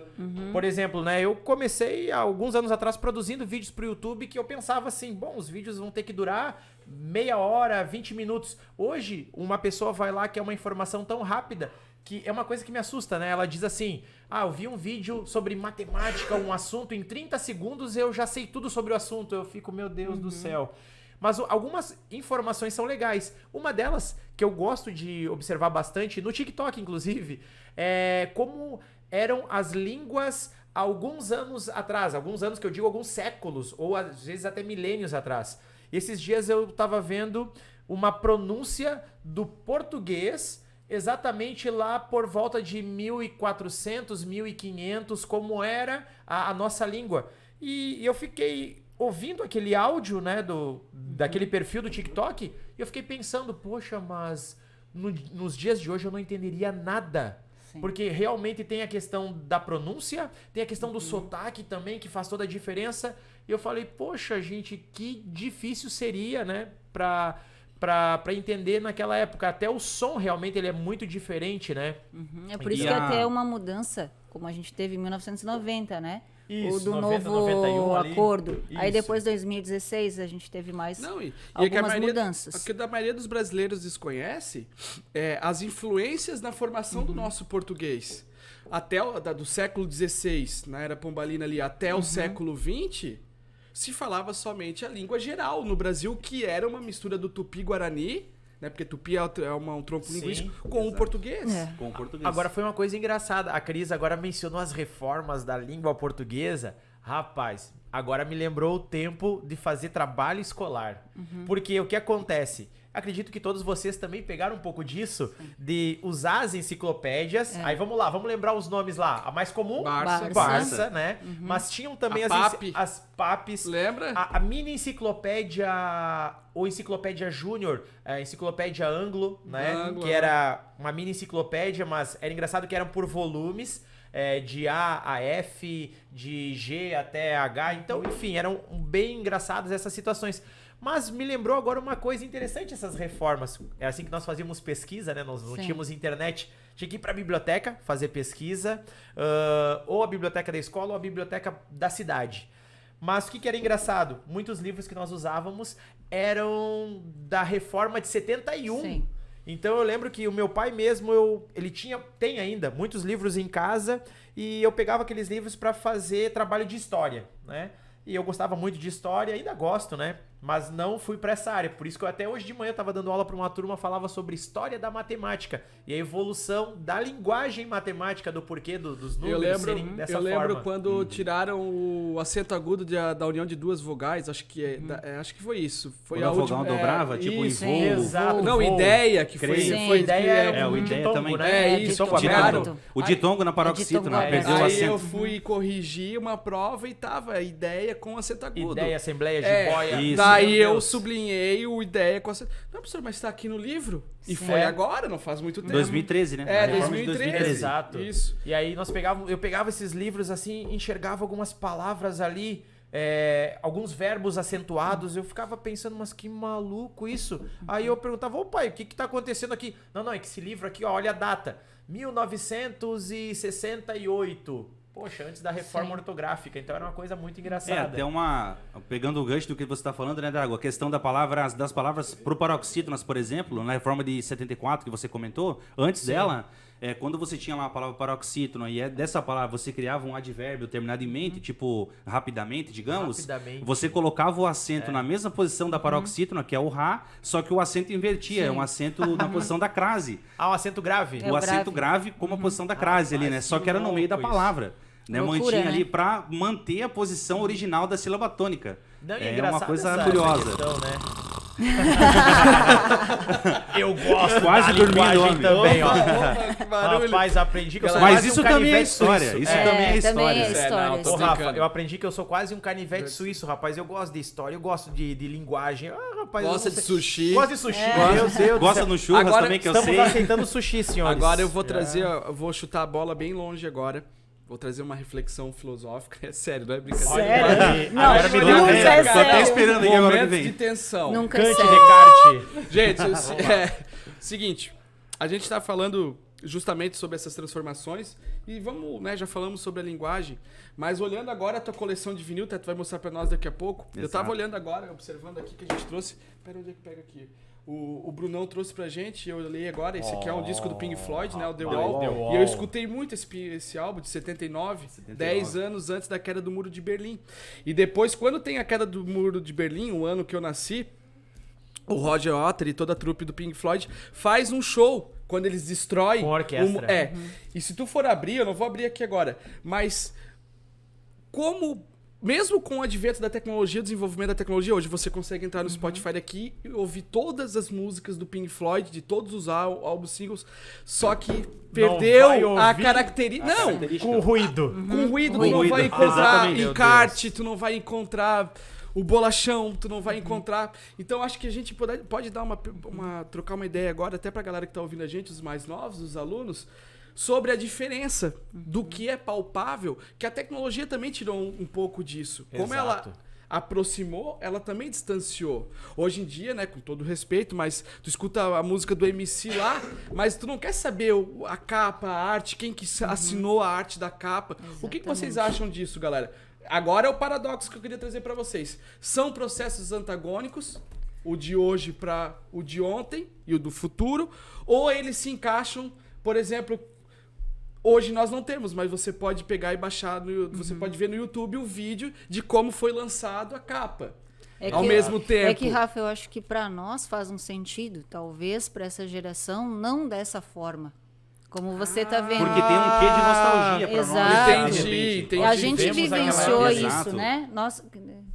Por exemplo, né, eu comecei há alguns anos atrás produzindo vídeos pro YouTube que eu pensava assim, bom, os vídeos vão ter que durar meia hora, 20 minutos. Hoje, uma pessoa vai lá que é uma informação tão rápida que é uma coisa que me assusta, né? Ela diz assim, eu vi um vídeo sobre matemática, um assunto, em 30 segundos eu já sei tudo sobre o assunto. Eu fico, meu Deus do céu. Mas algumas informações são legais. Uma delas, que eu gosto de observar bastante, no TikTok, inclusive, é como eram as línguas há alguns anos atrás. Alguns anos que eu digo alguns séculos, ou às vezes até milênios atrás. Esses dias eu tava vendo uma pronúncia do português exatamente lá por volta de 1400, 1500, como era a nossa língua. E eu fiquei ouvindo aquele áudio, né, daquele perfil do TikTok, e eu fiquei pensando, poxa, mas nos dias de hoje eu não entenderia nada. Sim. Porque realmente tem a questão da pronúncia, tem a questão do sotaque também, que faz toda a diferença. E eu falei, poxa, gente, que difícil seria, né, pra entender naquela época. Até o som, realmente, ele é muito diferente, né? É por isso que até uma mudança, como a gente teve em 1990, né? Isso, o do 90, novo 91 ali. acordo. Aí Isso. depois, 2016, a gente teve mais Não, e algumas o mudanças. que a maioria dos brasileiros desconhece é as influências na formação do nosso português. Até do século XVI, na era pombalina ali, até o século XX, se falava somente a língua geral no Brasil, que era uma mistura do tupi-guarani, né? Porque tupi é um tronco Sim, linguístico, com o português. É. Com o português. Agora foi uma coisa engraçada. A Cris agora mencionou as reformas da língua portuguesa. Rapaz, agora me lembrou o tempo de fazer trabalho escolar. Porque o que acontece? Acredito que todos vocês também pegaram um pouco disso, de usar as enciclopédias. Aí vamos lá, vamos lembrar os nomes lá. A mais comum? Barça. Barça, né? Mas tinham também as PAPs. Lembra? A mini enciclopédia, ou enciclopédia júnior, a enciclopédia Anglo, né? Anglo, Que era uma mini enciclopédia, mas era engraçado que eram por volumes, de A a F, de G até H. Então, enfim, eram bem engraçadas essas situações. Mas me lembrou agora uma coisa interessante, essas reformas. É assim que nós fazíamos pesquisa, né? Nós não Sim. tínhamos internet. Tinha que ir para a biblioteca fazer pesquisa, ou a biblioteca da escola ou a biblioteca da cidade. Mas o que era engraçado? Muitos livros que nós usávamos eram da reforma de 71. Sim. Então eu lembro que o meu pai mesmo, ele tem ainda muitos livros em casa, e eu pegava aqueles livros para fazer trabalho de história, né? E eu gostava muito de história, ainda gosto, né? Mas não fui para essa área. Por isso que eu até hoje de manhã estava dando aula para uma turma, falava sobre história da matemática e a evolução da linguagem matemática, do porquê dos números serem dessa forma. Eu lembro quando tiraram o acento agudo da união de duas vogais, acho que acho que foi isso. Foi Quando a a vogal última, dobrava, tipo isso. em voo. Exato. Não, voo. ideia que foi. Creio. Foi ideia é, o ideia ditongo, também. né? É isso, Ditongo tiraram. aberto. O ditongo na paroxítona, ditongo perdeu o Aí acento. eu fui corrigir uma prova e tava a ideia com acento agudo. Ideia, assembleia, É, jiboia. isso. Daí Meu eu Deus. sublinhei o ideia com acento. Não, professor, mas tá aqui no livro. E Sim. foi agora, não faz muito tempo. 2013, né? É, A reforma de 2013. Exato. Isso. E aí eu pegava esses livros assim, enxergava algumas palavras ali, alguns verbos acentuados, eu ficava pensando, mas que maluco isso. Aí eu perguntava, ô pai, o que tá acontecendo aqui? Não, é que esse livro aqui, ó, olha a data, 1968. Poxa, antes da reforma ortográfica, então era uma coisa muito engraçada. Até pegando o gancho do que você está falando, né, Drago? A questão das palavras pro paroxítonas, por exemplo, na reforma de 74 que você comentou, antes dela, quando você tinha lá a palavra paroxítona e dessa palavra você criava um advérbio terminado em mente, tipo rapidamente, digamos, Rapidamente. você colocava o acento na mesma posição da paroxítona, que é o Rá, só que o acento invertia, é um acento na posição da crase. Ah, um acento grave? É O o acento grave como a posição da crase ali, né? Rapaz, Só que era no meio da louco palavra. Né, Loucura, mantinha né? ali pra manter a posição original da sílaba tônica. Não, e É engraçado uma coisa essa curiosa. questão, né? Eu gosto Quase da dormindo, linguagem homem. também, ó. Que barulho. Rapaz, aprendi que eu sou Mas quase isso um também é canivete história. suíço. Isso É. também é também história. é história. não, tô Ô, Rafa, brincando. eu aprendi que eu sou quase um canivete suíço, rapaz. Eu gosto de história, eu gosto de linguagem. Ah, rapaz, eu Gosta não de sei. sushi. Gosto de sushi. Meu Deus do Gosta céu. no churras Agora também, que eu Estamos sei. aceitando sushi, senhores. Agora eu vou trazer, eu vou chutar a bola bem longe agora. Vou trazer uma reflexão filosófica. É sério, não é brincadeira. Sério? Não, Agora me deu nunca medo. é Tô até sério. esperando aqui agora que Momentos vem. de tensão. Nunca é Kant, sério. Descartes. Gente, seguinte, a gente tá falando justamente sobre essas transformações e vamos, né, já falamos sobre a linguagem, mas olhando agora a tua coleção de vinil, tu vai mostrar pra nós daqui a pouco. Eu Exato. tava olhando agora, observando aqui que a gente trouxe. Pera, onde é que pega aqui? O Brunão trouxe pra gente, eu olhei agora, esse aqui é um disco do Pink Floyd, né, o The Wall, The Wall. e eu escutei muito esse álbum de 79, 10 anos antes da queda do Muro de Berlim. E depois, quando tem a queda do Muro de Berlim, o ano que eu nasci, o Roger Waters e toda a trupe do Pink Floyd faz um show quando eles destroem... Com orquestra. E se tu for abrir, eu não vou abrir aqui agora, mas como... Mesmo com o advento da tecnologia, o desenvolvimento da tecnologia, hoje você consegue entrar no Spotify aqui e ouvir todas as músicas do Pink Floyd, de todos os álbuns singles, só que vai perdeu a ouvir característica... Não! Com ruído. Com ruído, tu não Ruído, vai encontrar exatamente. encarte, tu não vai encontrar o bolachão, tu não vai encontrar. Então acho que a gente pode dar trocar uma ideia agora, até pra galera que tá ouvindo a gente, os mais novos, os alunos, sobre a diferença do que é palpável, que a tecnologia também tirou um pouco disso. Como Exato. aproximou, ela também distanciou. Hoje em dia, né, com todo respeito, mas tu escuta a música do MC lá, mas tu não quer saber a capa, a arte, quem que assinou a arte da capa. O que vocês acham disso, galera? Agora é o paradoxo que eu queria trazer pra vocês. São processos antagônicos, o de hoje para o de ontem e o do futuro, ou eles se encaixam, por exemplo, hoje nós não temos, mas você pode pegar e baixar, você pode ver no YouTube o vídeo de como foi lançado a capa. Ao mesmo tempo. É que, Rafa, eu acho que para nós faz um sentido, talvez para essa geração não dessa forma. Como você tá vendo. Porque tem um quê de nostalgia pra Exato. nós. Entendi. A gente Vivemos vivenciou aquela- isso, Exato. né? Nós,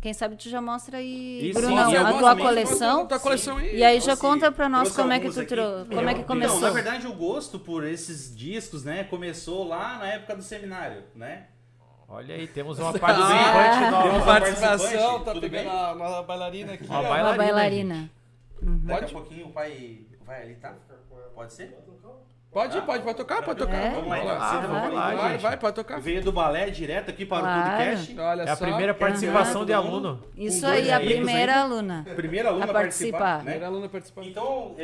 quem sabe tu já mostra aí, Isso, Brunão, sim, a algumas tua mesmo. coleção. Tua coleção aí. E aí já Trouxe- conta pra nós trouxe como é que alguns tu aqui. como é que começou. Então, na verdade, o gosto por esses discos, né, começou lá na época do seminário, né? Olha aí, temos uma participante Temos nova. uma Participação, tá tudo pegando bem? a bailarina aqui. Uma ó. bailarina. Uma bailarina. Daqui a pouquinho o pai vai ali, tá? Pode ser? Pode tocar, pode tocar. É? Vamos Vamos lá, lá. senta, vamos lá, Vai, gente. vai, pode tocar. Veio do balé direto aqui para Claro. o podcast. Olha É a só. primeira participação Uhum. de aluno. Isso Com dois aí, a amigos primeira ainda. aluna. Primeira aluna A a participar, participar. né? Primeira aluna participando. Então,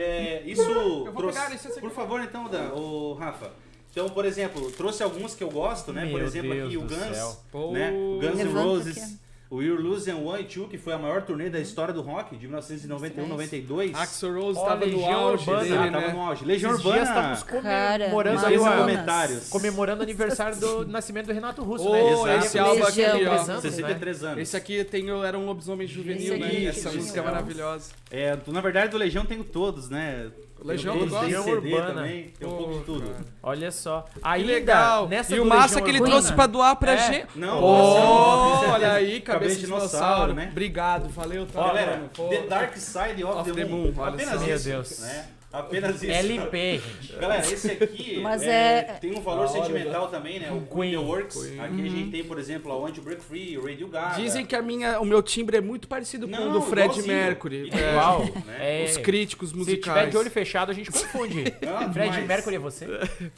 isso vou trouxe... pegar licença aqui. Por favor, então, o Rafa. Então, por exemplo, trouxe alguns que eu gosto, né? Por Meu exemplo, Deus aqui o do Guns, céu. né? O Guns N' Levanta Roses, aqui. o Your Illusion 1 e 2, que foi a maior turnê da história do rock, de 1991-92. Axl Rose Ó, estava no Legião auge Urbana. dele, Ah, tava né? no auge. Legião Esses dias Urbana. estamos Cara, comemorando mas aí Dois Amazonas. comentários. comemorando o aniversário do nascimento do Renato Russo, Oh, né? Exato. esse álbum aqui, ó. Legião. 63 anos. Esse aqui era um lobisomem juvenil, Esse né? aqui, Essa que música é legal. maravilhosa. Na verdade, do Legião tenho todos, né? Legião Tenho tu todos, gosta? tem CD Urbana. também, tem um pouco de tudo. cara. Olha só. Que Ainda legal. nessa E do o massa Legião que ele Urbana- trouxe pra doar pra É. gente. Não, Oh, não, olha aí, cabeça de dinossauro, dinossauro, né? Obrigado, valeu. Tá, Galera, mano, pô. The Dark Side of the Moon. olha Apenas só. Meu isso. Deus. Né? Apenas isso. LP, gente. Galera, esse aqui Mas tem um valor Da hora, sentimental também, né? O Queen The Works. Queen. Aqui a gente tem, por exemplo, a Want to Break Free, o Radio Gaga. Dizem que o meu timbre é muito parecido com o Não, do Fred igualzinho. Mercury. Igual. né? É, Os críticos se tiver musicais. de olho fechado, a gente confunde. Não, Fred demais. Mercury é você?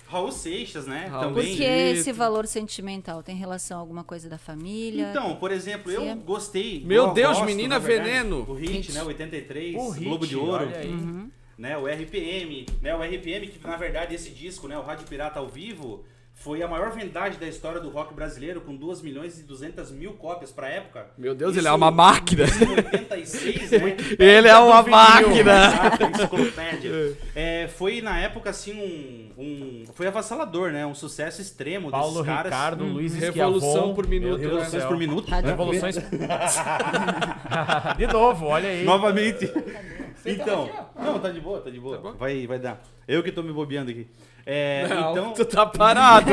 Raul Seixas, né? Raul Também. Por que esse valor sentimental? Tem relação a alguma coisa da família? Então, por exemplo, eu Sim. gostei. Meu eu Deus, gosto, Menina na verdade, Veneno. O Hit, né? 83, O Hit, Globo de Ouro. olha aí. Né, o RPM, né, o RPM que na verdade esse disco, né, o Rádio Pirata ao Vivo, foi a maior vendagem da história do rock brasileiro, com 2.200.000 cópias pra época. Meu Deus, Isso ele é uma máquina. Em 86, né? Ele é uma máquina. Exato, enciclopédia. Foi na época assim foi avassalador, né? Um sucesso extremo Paulo desses caras. Ricardo, Luiz Revolução Schiavon. por minuto, Meu Deus do Revoluções céu. por minuto. Rádio né? Revoluções. De novo, olha aí. Novamente. Então, não, tá de boa, tá de boa. Vai dar. Eu que tô me bobeando aqui. Não, Então, tu tá parado.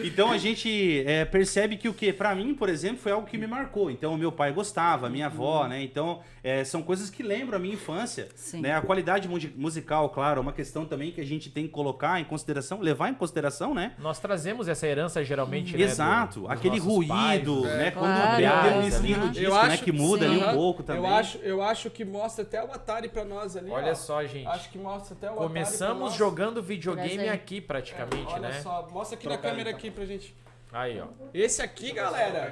então a gente percebe que o que para mim, por exemplo, foi algo que me marcou. Então o meu pai gostava, a minha avó, né? Então são coisas que lembram a minha infância. Sim. Né? A qualidade musical, claro, é uma questão também que a gente tem que colocar em consideração, levar em consideração, né? Nós trazemos essa herança geralmente, né? Exato, dos aquele nossos ruído, pais, né? Claro. Quando tem um Aham. skin no disco, Eu né? acho- Que muda ali Aham. um pouco também. Eu acho que mostra até o Atari pra nós ali. Olha ó. só, gente. Acho que mostra até o Atari pra Começamos nós. jogando Traz videogame aí. aqui praticamente, Olha né? só, mostra aqui na Trocar, câmera então. aqui pra gente. Aí, ó. Esse aqui, galera,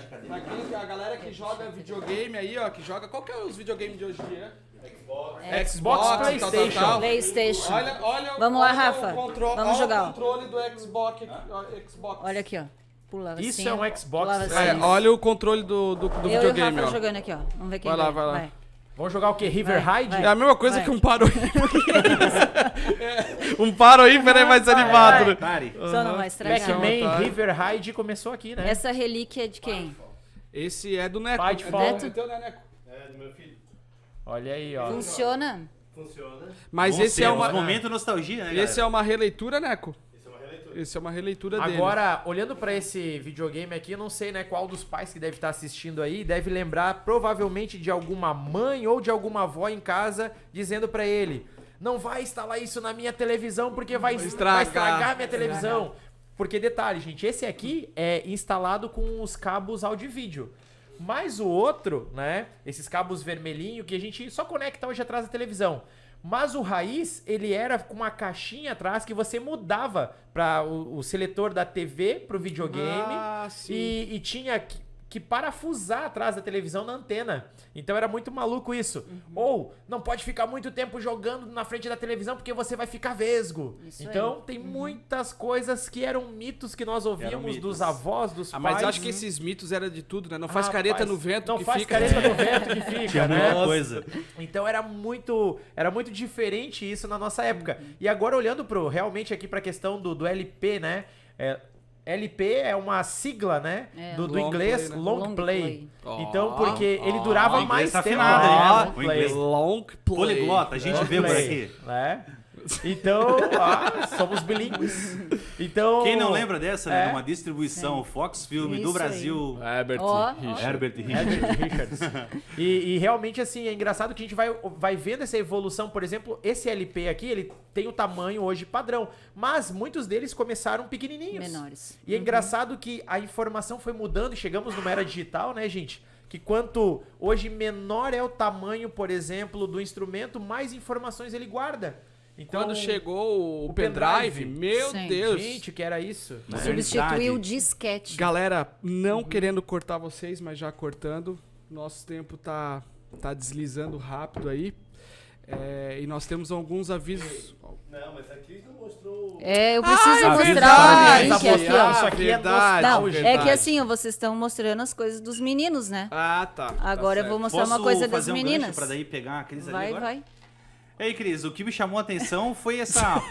a galera que joga videogame aí, ó, que joga, qual que é os videogames de hoje em dia? Xbox, PlayStation. PlayStation. Olha, Vamos lá, olha Rafa. O Vamos jogar, ó. o controle do Xbox aqui, ó, Xbox. Olha aqui, ó. Pulava Isso assim, é um ó. Xbox, Pulava né? assim. Olha o controle do Eu e o videogame, Rafa ó. jogando aqui, ó. Vamos ver quem Vai lá, vai lá. Vamos jogar o que? River Vai, Raid? vai. É a mesma coisa Vai. que um paro Um paro ímpar é mais animado, né? Atari. Só não vai estragar. Pac-Man Otário. River Raid começou aqui, né? Essa relíquia é de quem? Esse é do Neco. Fightful. É teu, né, Neco? Olha aí, ó. Funciona? Mas Vão esse ser é uns uma... momento nostalgia, né, Esse é uma releitura, Neco? Esse é uma releitura dele. Agora, olhando pra esse videogame aqui, eu não sei, né, qual dos pais que deve estar assistindo aí deve lembrar provavelmente de alguma mãe ou de alguma avó em casa dizendo pra ele: não vai instalar isso na minha televisão porque vai estragar minha televisão. Porque detalhe, gente, esse aqui é instalado com os cabos áudio e vídeo. Mas o outro, né, esses cabos vermelhinho que a gente só conecta hoje atrás da televisão. Mas o raiz, ele era com uma caixinha atrás que você mudava para o seletor da TV pro videogame Ah, sim. e tinha que parafusar atrás da televisão na antena. Então era muito maluco isso. Ou não pode ficar muito tempo jogando na frente da televisão porque você vai ficar vesgo. Isso então tem muitas coisas que eram mitos que nós ouvíamos dos avós, dos pais. Mas acho que esses mitos eram de tudo, né? Não faz careta no vento não que faz fica. careta no vento que fica, Tinha né? muita coisa. Então era muito diferente isso na nossa época. E agora olhando realmente aqui pra questão do LP, né? LP é uma sigla, né? Do Long inglês, play, né? long Long play. play. Então, porque ele durava o inglês mais tá tempo. afinado, né? hein? Long O play. inglês Long play. Poliglota, a gente Long vê por play, aqui. né? Então, somos bilíngues. Então, Quem não lembra dessa, né? É. Uma distribuição Fox Film Isso do aí. Brasil. Herbert Ó, Richards. Herbert Richards. Herbert Richards. E realmente, assim, é engraçado que a gente vai vendo essa evolução. Por exemplo, esse LP aqui, ele tem o tamanho hoje padrão. Mas muitos deles começaram pequenininhos. Menores. E é engraçado que a informação foi mudando e chegamos numa era digital, né, gente? Que quanto hoje menor é o tamanho, por exemplo, do instrumento, mais informações ele guarda. Então, Quando chegou o o pendrive, pendrive. meu Sim. Deus. gente, que era isso. Na Substituiu o verdade, disquete. Galera, não querendo cortar vocês, mas já cortando. Nosso tempo tá deslizando rápido aí. E nós temos alguns avisos. Não, mas a Cris não mostrou. Eu preciso é mostrar verdade. o link aqui, ó. Isso aqui é verdade, Não, verdade. é que assim, ó, vocês estão mostrando as coisas dos meninos, né? Ah, tá. Agora eu vou mostrar posso uma coisa das fazer um gancho meninas. pra daí pegar a Cris ali Vai, agora? vai. E aí, Cris, o que me chamou a atenção foi essa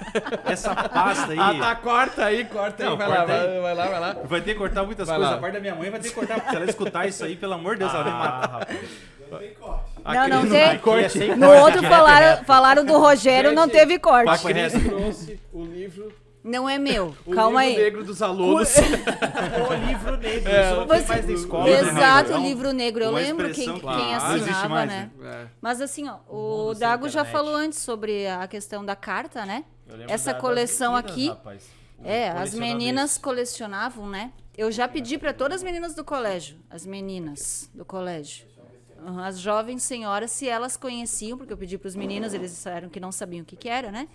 pasta aí. Corta aí, corta aí. Não, Vai corta lá, aí. vai lá. Vai ter que cortar muitas Vai coisas. lá. A parte da minha mãe vai ter que cortar. Se ela escutar isso aí, pelo amor de Deus, ela vai me matar. Não tem corte. Não tem. Aqui é sem No corte, outro direto e reto. falaram do Rogério, não teve corte. A Cris trouxe o livro, Não é meu. o Calma livro aí. negro dos alunos. O livro negro, isso não tem Você- mais na escola. Livro né? Exato, negro. o livro negro. Eu Uma lembro expressão quem que quem não existe assinava, mais, né? É. Mas assim, ó, o mundo sem Dago já internet. falou antes sobre a questão da carta, né? Eu lembro Essa das coleção meninas, aqui. rapaz. O As colecionador meninas isso. colecionavam, né? Eu já pedi para todas as meninas do colégio, as meninas do colégio, as jovens senhoras, se elas conheciam, porque eu pedi para os meninos, eles disseram que não sabiam o que que era, né?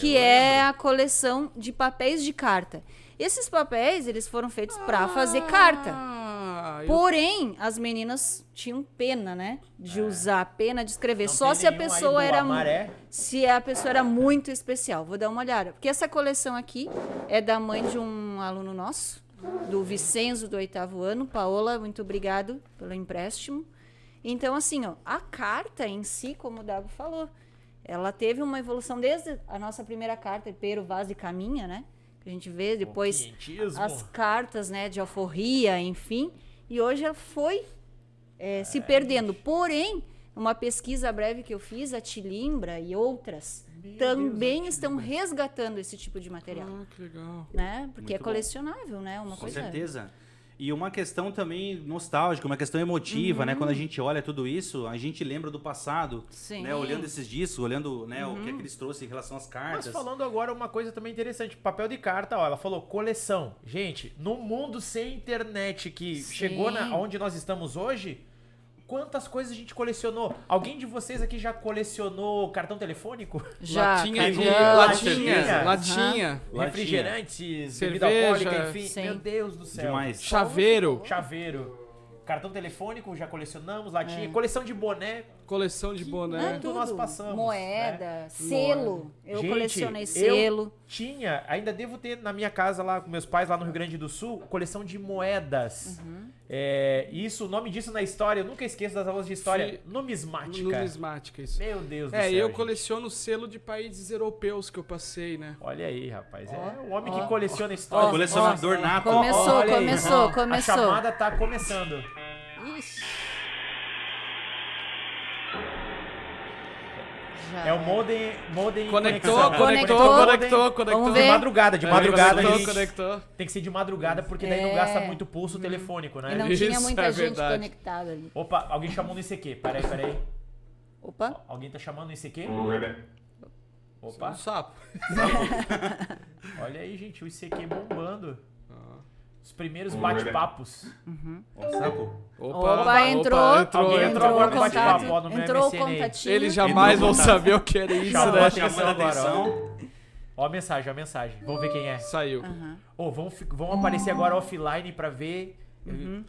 Que é a coleção de papéis de carta. Esses papéis, eles foram feitos para fazer carta. Porém, as meninas tinham pena, né? De usar pena de escrever. Não Só tem se a nenhum aí pessoa do era Amaré? se a pessoa era muito especial. Vou dar uma olhada. Porque essa coleção aqui é da mãe de um aluno nosso, do Vicenzo, do 8º ano. Paola, muito obrigado pelo empréstimo. Então, assim, ó, a carta em si, como o Dago falou, ela teve uma evolução desde a nossa primeira carta, Pero, Vaz e Caminha, né? Que a gente vê depois quinhentismo. as cartas, né, de alforria, enfim. E hoje ela foi se perdendo. Porém, uma pesquisa breve que eu fiz, a Tilimbra e outras também estão resgatando esse tipo de material, Que legal. né? Porque é Muito bom. colecionável, né? Uma Com coisa. certeza. E uma questão também nostálgica, uma questão emotiva, né? Quando a gente olha tudo isso, a gente lembra do passado, Sim. né? Olhando esses discos, olhando, né, o que eles trouxeram em relação às Mas cartas. falando agora uma coisa também interessante, papel de carta, ó, ela falou coleção. Gente, no mundo sem internet que Sim. chegou onde nós estamos hoje, quantas coisas a gente colecionou? Alguém de vocês aqui já colecionou cartão telefônico? Já, Latinha de... cartão, Latinha. Latinha. Latinha. Refrigerantes, bebida Cerveja. alcoólica, enfim. Sim. Meu Deus do céu. Demais. Chaveiro. Chaveiro. Cartão telefônico já colecionamos, latinha, É. coleção de boné. Coleção de boné. Tudo nós passamos, Moeda, né? selo. Eu Gente, colecionei selo. Tinha, ainda devo ter na minha casa lá com meus pais lá no Rio Grande do Sul, coleção de moedas. Uhum. Isso, o nome disso na história, eu nunca esqueço das aulas de história, Sim. numismática. Numismática, isso. Meu Deus do céu. Eu gente. coleciono selo de países europeus que eu passei, né? Olha aí, rapaz. É o homem ó, que coleciona história. Colecionador nato. Começou, Olha aí. começou, A começou. chamada tá começando. Ixi. Já É o modem Conectou, conexão. Vamos De ver. madrugada, de madrugada. Conectou, gente. conectou. Tem que ser de madrugada, porque daí não É. gasta muito pulso telefônico, né? E não Isso tinha muita é gente verdade. conectada ali. Opa, alguém chamou no ICQ. Peraí. Opa. Alguém tá chamando no ICQ? Um Opa, sapo. olha aí, gente, o ICQ bombando. Os primeiros bate-papos. Ó, sapo. Opa, entrou. Alguém entrou agora no contato. bate-papo, ó, no meu Entrou o MSN aí. contatinho. Eles jamais vão Entrou. saber o que era isso, Chamou né? a Chamando a agora, atenção. Ó a mensagem. Vamos ver quem é. Saiu. Vão aparecer agora offline pra ver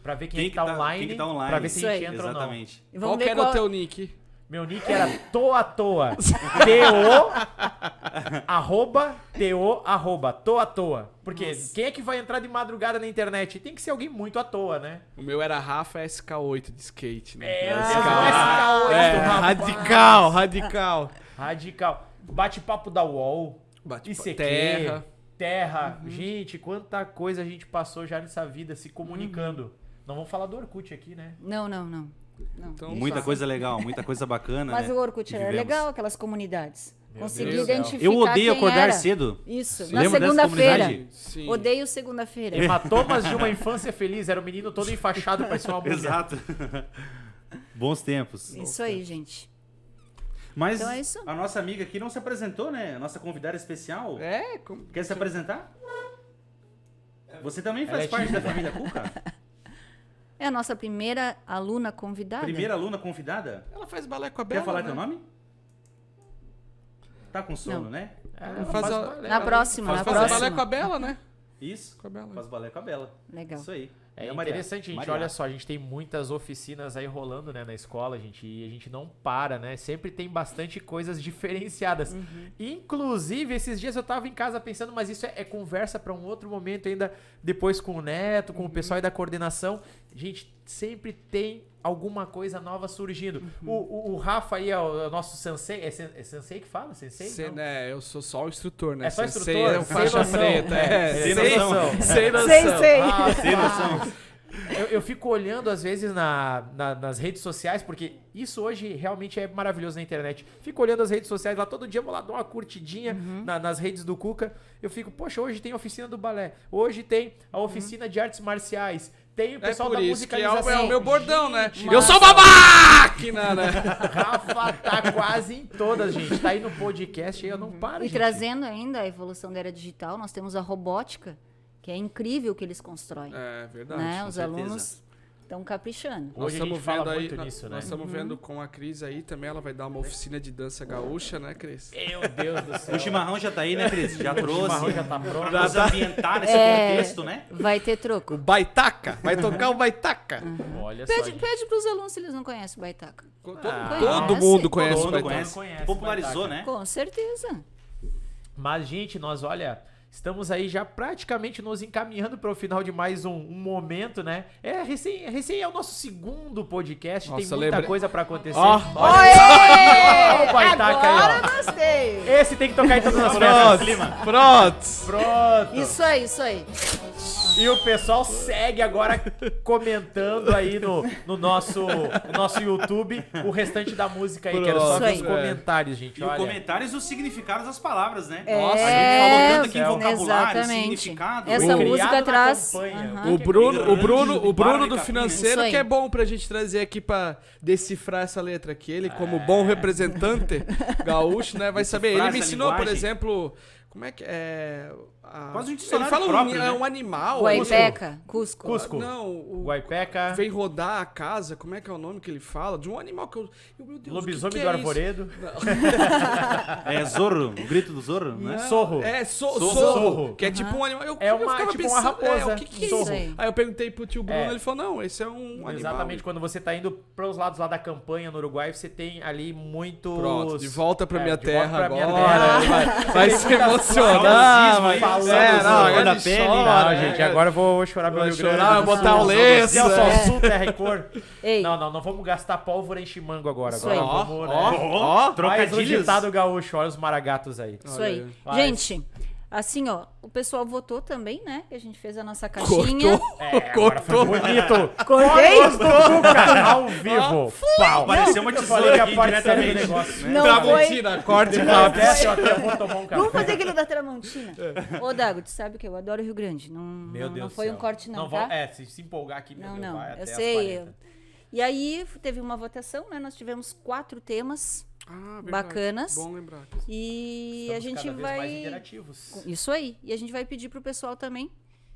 Pra ver Quem quem que tá tá- online. quem que tá online. Pra ver se Isso a aí. gente entra ou não. Exatamente. E Qual vamos que ver era o qual... teu nick? Meu nick era toa toa. T-O arroba T-O arroba toa toa. Porque quem é que vai entrar de madrugada na internet? Tem que ser alguém muito à toa, né? O meu era Rafa SK8 de skate, né? SK8, rapaz. Radical, radical. Radical. Bate-papo da UOL. ICQ. Terra. Gente, quanta coisa a gente passou já nessa vida se comunicando. Não vamos falar do Orkut aqui, né? Não. Então, Muita coisa legal, muita coisa bacana, Mas né? o Orkut que era vivemos. legal, aquelas comunidades. Consegui Deus do céu. identificar Eu odeio quem acordar era. cedo. Isso, Sim. na Lembra dessa segunda-feira. comunidade? Sim. Odeio segunda-feira. Hematomas de uma infância feliz. Era o menino todo enfaixado, parecia uma mulher. Exato. Bons tempos. Isso aí, gente. Mas Então é isso. a nossa amiga aqui não se apresentou, né? A nossa convidada especial. É, como... Quer se apresentar? Você também Ela faz é parte da tímida. família Cuca? É a nossa primeira aluna convidada. Primeira aluna convidada? Ela faz balé com a Bela, Quer falar né? teu nome? Tá com sono, Não. né? É, Faz a- balé. Na próxima, Faz na balé próxima. com a Bela, né? Isso. Com a Bela. Faz balé com a Bela. Legal. Isso aí. É E a Maria? interessante, gente. Maria. Olha só, a gente tem muitas oficinas aí rolando, né, na escola, gente, e a gente não para, né? Sempre tem bastante coisas diferenciadas. Inclusive, esses dias eu tava em casa pensando, mas isso é conversa pra um outro momento ainda, depois com o Neto, com o pessoal aí da coordenação. Gente, sempre tem alguma coisa nova surgindo. O Rafa aí é o nosso sensei. É sensei que fala? Sensei? Cê, Não. né, eu sou só o instrutor, né? É só Sensei instrutor? é o Sem faixa noção. preta. É, sem noção. Sem noção. Sei. Ah, Sem noção. Eu fico olhando, às vezes, nas redes sociais, porque isso hoje realmente é maravilhoso na internet. Fico olhando as redes sociais lá, todo dia eu vou lá dar uma curtidinha nas redes do Cuca. Eu fico, poxa, hoje tem a oficina do balé, hoje tem a oficina de artes marciais, tem o É pessoal por da isso que é musicalização. o meu bordão, né? Gente, Eu sou uma máquina, né? Rafa tá quase em todas, gente. Tá aí no podcast aí, eu não paro, E gente. trazendo ainda a evolução da era digital, nós temos a robótica, que é incrível o que eles constroem. É verdade. Né? com Os certeza. alunos estão caprichando. Hoje a gente fala muito nisso, né? Nós estamos vendo com a Cris aí também, ela vai dar uma oficina de dança gaúcha, né, Cris? Meu Deus do céu. O chimarrão já tá aí, né, Cris? Já O trouxe. chimarrão já tá pronto. Pra nos ambientar nesse É. contexto, né? Vai ter troco. O Baitaca! Vai tocar o Baitaca! Olha só, Pede, gente. pede pros alunos se eles não conhecem o Baitaca. Todo Conhece. mundo conhece Todo o mundo Baitaca. conhece. conhece, Popularizou, Baitaca. né? Com certeza. Mas, gente, nós, olha, estamos aí já praticamente nos encaminhando para o final de mais um momento, né? Recém é o nosso segundo podcast, Nossa, tem muita lembrei- coisa para acontecer. Ó. Olha o Baitaca aí, ó. gostei. Esse tem que tocar em todas as festas. Pronto! Pronto. Isso aí. E o pessoal segue agora comentando aí no nosso YouTube o restante da música aí. Quero só ver os Isso aí. comentários, gente. E os Olha. comentários e os significados das palavras, né? É, Nossa, a gente falou tanto aqui em céu. vocabulário, Exatamente. significado. Essa Criado música na traz- campanha. Aham. O Bruno, Grandes Bruno de do Capim, financeiro né? Isso que é aí. bom pra gente trazer aqui pra decifrar essa letra aqui. Ele, como bom representante gaúcho, né, vai saber. Ele Decifrar me essa ensinou, por linguagem. exemplo, como é que é... Quase um Ele dicionário fala próprio, né? um animal. Guaipeca, Cusco. Cusco. Não, o... Guaipeca, Vem rodar a casa, como é que é o nome que ele fala? De um animal que eu... Meu Deus, lobisomem o que do é isso? Arvoredo, É Zorro, o grito do Zorro, né? Sorro. É, Sorro. sorro. Que é tipo um animal. É eu uma- ficava tipo uma raposa. o que é Sorro. isso? Aí eu perguntei pro tio Bruno, É. ele falou, não, esse é um animal. Exatamente, quando você tá indo para os lados lá da campanha no Uruguai, você tem ali muitos... Pronto, de volta pra minha de volta terra pra agora. minha terra. Vai se emocionar, Saudosismo aí, mas... falando agora da pele. chora, Não, gente, agora eu vou chorar meu Vai Rio Grande chorar, vai do botar Sul. o lenço. Celso é. ao Sul, terra e cor. Ei, Não vamos gastar pólvora em chimango agora. Isso Agora aí. Ó, vamos, né? ó, Mais um trocadilhos. ditado gaúcho, olha os maragatos aí. isso aí. Mas- Gente, assim, ó, o pessoal votou também, né? Que a gente fez a nossa caixinha. Cortou. Agora foi bonito. Cortei? Fotos do Cuca ao vivo. Pau. Apareceu uma Eu tesoura falei que aqui a parte séria do diretamente. negócio. Não foi. Tramontina, corte Depois rápido. dessa, eu até vou tomar um café. Vamos fazer aquilo da Tramontina. Ô, Dago, tu sabe que eu adoro o Rio Grande. Não, Meu não, Deus não do foi céu. um corte, não, vamos- tá? se empolgar aqui, meu Não, Deus, não. vai até Eu as sei. 40. E aí teve uma votação, né? Nós tivemos 4 temas Ah, verdade. bacanas. Bom lembrar. E a Estamos gente cada vez mais vai. interativos. Isso aí. E a gente vai pedir pro pessoal também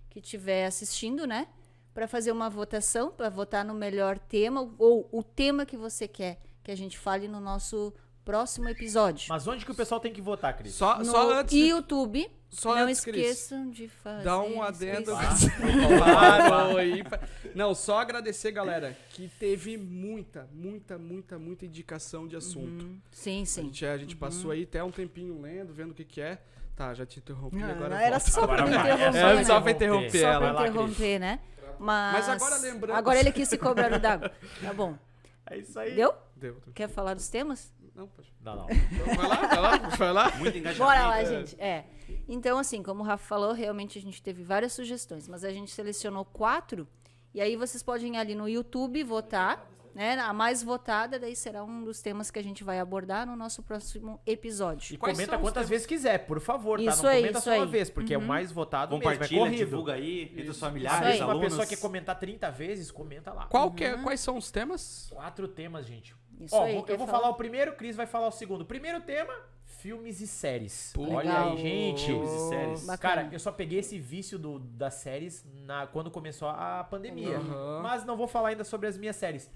que estiver assistindo, né? Pra fazer uma votação, pra votar no melhor tema ou o tema que você quer que a gente fale no nosso próximo episódio. Mas onde que o pessoal tem que votar, Cris? Só No antes de... YouTube. Só não antes, Cris, esqueçam de fazer. dá um adendo. inscrição. Claro, não, só agradecer, galera, que teve muita indicação de assunto. Sim, sim. A gente passou aí até um tempinho lendo, vendo o que é. Tá, já te interrompi, Não, agora não, era volta. só pra Agora me vai. interromper, É, né? só pra interromper Só ela. pra Vai lá, interromper, né? Mas agora lembrando... Agora ele quis se cobrar o d'água. Tá bom. É isso aí. Deu? Deu. Quer falar dos temas? Não, pode. Não. Vai lá. Muito engajamento. Bora lá, gente. Então, assim, como o Rafa falou, realmente a gente teve várias sugestões, mas a gente selecionou 4, e aí vocês podem ir ali no YouTube votar, né? A mais votada, daí será um dos temas que a gente vai abordar no nosso próximo episódio. E Quais comenta são os quantas temas? vezes quiser, por favor, tá? Isso Não aí, comenta isso só uma aí. vez, porque é o mais votado mesmo, é Compartilha, corrido. divulga aí entre os Às familiares, vezes uma alunos. pessoa quer comentar 30 vezes, comenta lá. Quais são os temas? 4 temas, gente. Isso Ó, aí, eu quer vou falar? falar o primeiro, o Cris vai falar o segundo. Primeiro tema, filmes e séries. Pô, Olha legal. aí, gente. Filmes e séries. Bacana. Cara, eu só peguei esse vício das séries quando começou a pandemia. Aham. Mas não vou falar ainda sobre as minhas séries.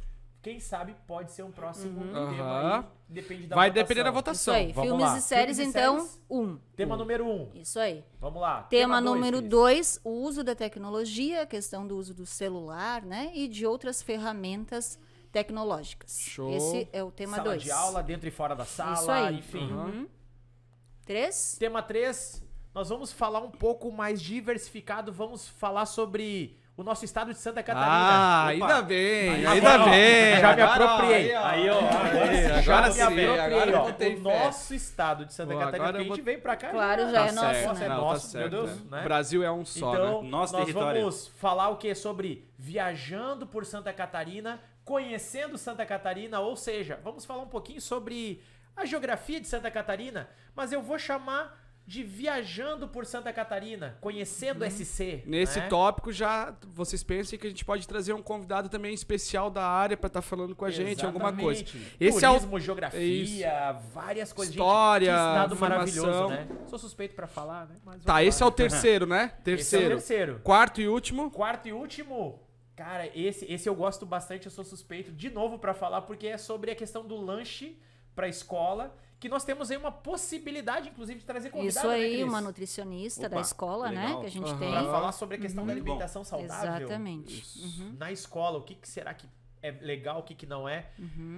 Quem sabe pode ser um próximo tema Aham. aí. Depende da Vai votação. depender da Isso votação. aí. Vamos Filmes lá. e séries, Filmes e então, séries. 1. Tema número 1. Isso aí. Vamos lá. Tema dois, número Cris. 2, o uso da tecnologia, a questão do uso do celular, né? E de outras ferramentas tecnológicas. Show. Esse é o tema Sala 2. de aula, dentro e fora da sala, Isso aí. enfim. 3? Tema 3, nós vamos falar um pouco mais diversificado, vamos falar sobre o nosso estado de Santa Catarina. Ah, Opa. ainda bem, Agora, ainda ó, bem. já me Agora, ó, apropriei. Aí, ó. Já Agora me sim, apropriei, agora eu ó. botei O fé. nosso estado de Santa Pô, Catarina, agora porque a eu gente vem pra cá. Claro, já é nosso, nosso, né? é Não, nosso, tá certo, meu Deus, né? Brasil é um só, Então, né? Nosso nós território. vamos falar o que? Sobre viajando por Santa Catarina, conhecendo Santa Catarina, ou seja, vamos falar um pouquinho sobre a geografia de Santa Catarina, mas eu vou chamar de viajando por Santa Catarina, conhecendo SC. Nesse né? tópico já vocês pensem que a gente pode trazer um convidado também especial da área pra estar falando com a gente, alguma coisa. Exatamente. Esse é o Turismo, geografia, várias coisas. História, Gente, que estado informação. maravilhoso, né? Sou suspeito pra falar, né? Mas Tá, vamos esse é lá. o terceiro, né? Esse é o Terceiro. terceiro. Quarto e último. Quarto e último, cara, esse eu gosto bastante, eu sou suspeito de novo pra falar, porque é sobre a questão do lanche pra escola, que nós temos aí uma possibilidade, inclusive, de trazer convidado, Isso né, aí, Cris? uma nutricionista da Opa, escola, né? legal. Que a gente Aham. tem. Pra falar sobre a questão da Muito bom. alimentação saudável. Exatamente. Na escola, o que será que é legal, o que não é.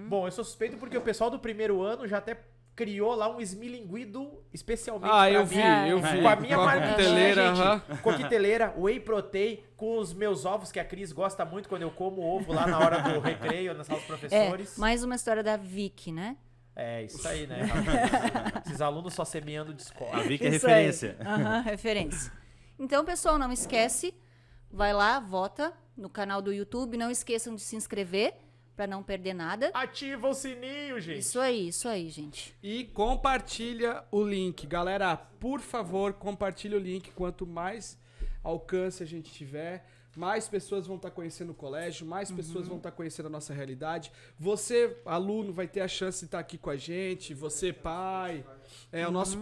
Bom, eu sou suspeito porque o pessoal do primeiro ano já até criou lá um esmilinguido especialmente Ah, pra eu mim. vi, eu vi. Com a minha Com a marmitinha, coqueteleira, gente. aham. Coqueteleira, whey protein, com os meus ovos, que a Cris gosta muito quando eu como ovo lá na hora do recreio, na sala dos professores. Mais uma história da Vicky, né? É, isso aí, né? Esses alunos só semeando A discórdia. Vicky é Isso aí. referência. Aham, referência. Então, pessoal, não esquece, vai lá, vota no canal do YouTube, não esqueçam de se inscrever para não perder nada. Ativa o sininho, gente. Isso aí, gente. E compartilha o link. Galera, por favor, compartilha o link. Quanto mais alcance a gente tiver, mais pessoas vão estar conhecendo o colégio, mais pessoas vão estar conhecendo a nossa realidade. Você, aluno, vai ter a chance de estar aqui com a gente. Você, pai. O nosso...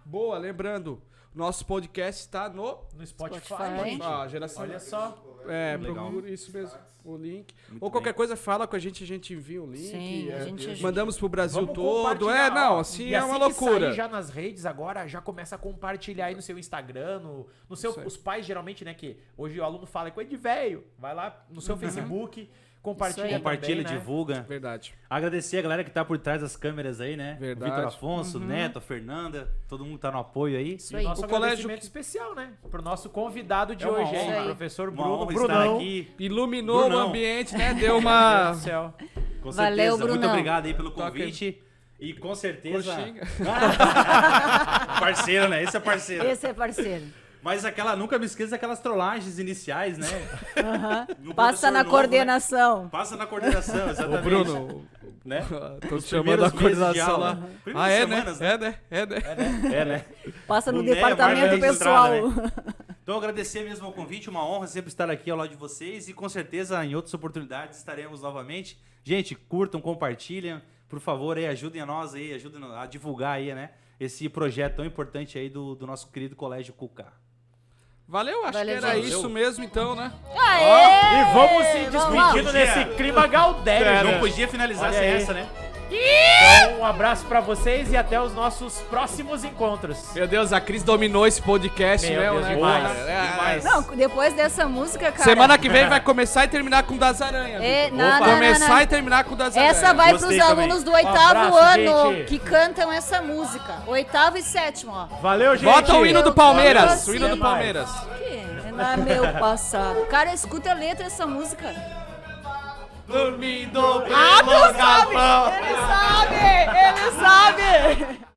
boa, lembrando. Nosso podcast está no... No Spotify, Spotify. gente. Geração... Olha só. Legal. procura isso mesmo, o link. Muito Ou qualquer bem. coisa, fala com a gente envia o link. Sim, a gente ajuda. Mandamos pro Brasil Vamos todo. compartilhar, Não, ó. assim E é uma que loucura. sair já nas redes agora, já começa a compartilhar aí no seu Instagram, no seu, Isso aí. os pais geralmente, né, que hoje o aluno fala é coisa de velho, vai lá no seu Facebook, compartilha Isso aí. Compartilha, também, né? divulga. Verdade. Agradecer a galera que tá por trás das câmeras aí, né? Verdade. O Vitor Afonso, o Neto, a Fernanda, todo mundo tá no apoio aí. Isso E aí. o nosso O colégio agradecimento especial, né, pro nosso convidado de É uma hoje, honra. hein, Isso aí. professor Uma Bruno, honra estar Brunão. aqui. Iluminou Brunão. o ambiente, né? Deu Meu uma... Deus do céu. Com Valeu, certeza. Muito Brunão. obrigado aí pelo Toca aí. convite. E com certeza. Coxinha. Parceiro, né? Esse é parceiro. Esse é parceiro. Mas nunca me esqueça daquelas trollagens iniciais, né? No Passa professor na novo, coordenação. né? Passa na coordenação, Ô, exatamente. Bruno, Né? tô Os te chamando a primeiros meses de coordenação aula. lá. Primeiras É, semanas, né? né? É, né? É, né? Passa no O Né, departamento marca pessoal. registrada, né? Então agradecer mesmo o convite, uma honra sempre estar aqui ao lado de vocês e com certeza em outras oportunidades estaremos novamente. Gente, curtam, compartilhem, por favor, aí, ajudem a nós aí, ajudem a divulgar aí, né, esse projeto tão importante aí do nosso querido Colégio Cuca. Valeu, acho Valeu, que era gente. isso mesmo então, né? Aê! E vamos se Vamos lá. despedindo nesse clima Galdério, Não gente. podia finalizar Olha sem aí. essa, né? Então, um abraço pra vocês e até os nossos próximos encontros. Meu Deus, a Cris dominou esse podcast, Meu né? Deus, né, demais, cara? demais. Não, depois dessa música, cara... Semana que vem vai começar e terminar com Das Aranhas. É, Vitor. não, Começar não. e terminar com Das Aranhas. Essa vai Gostei pros também. alunos do 8º abraço, ano gente. que cantam essa música. 8º e 7º, ó. Valeu, gente. Bota o hino do Palmeiras. Valeu, O hino do sim. Palmeiras. Que é na meu passado. Cara, escuta a letra dessa música. Dormindo Ah, tu sabe! Ele sabe! Ele sabe!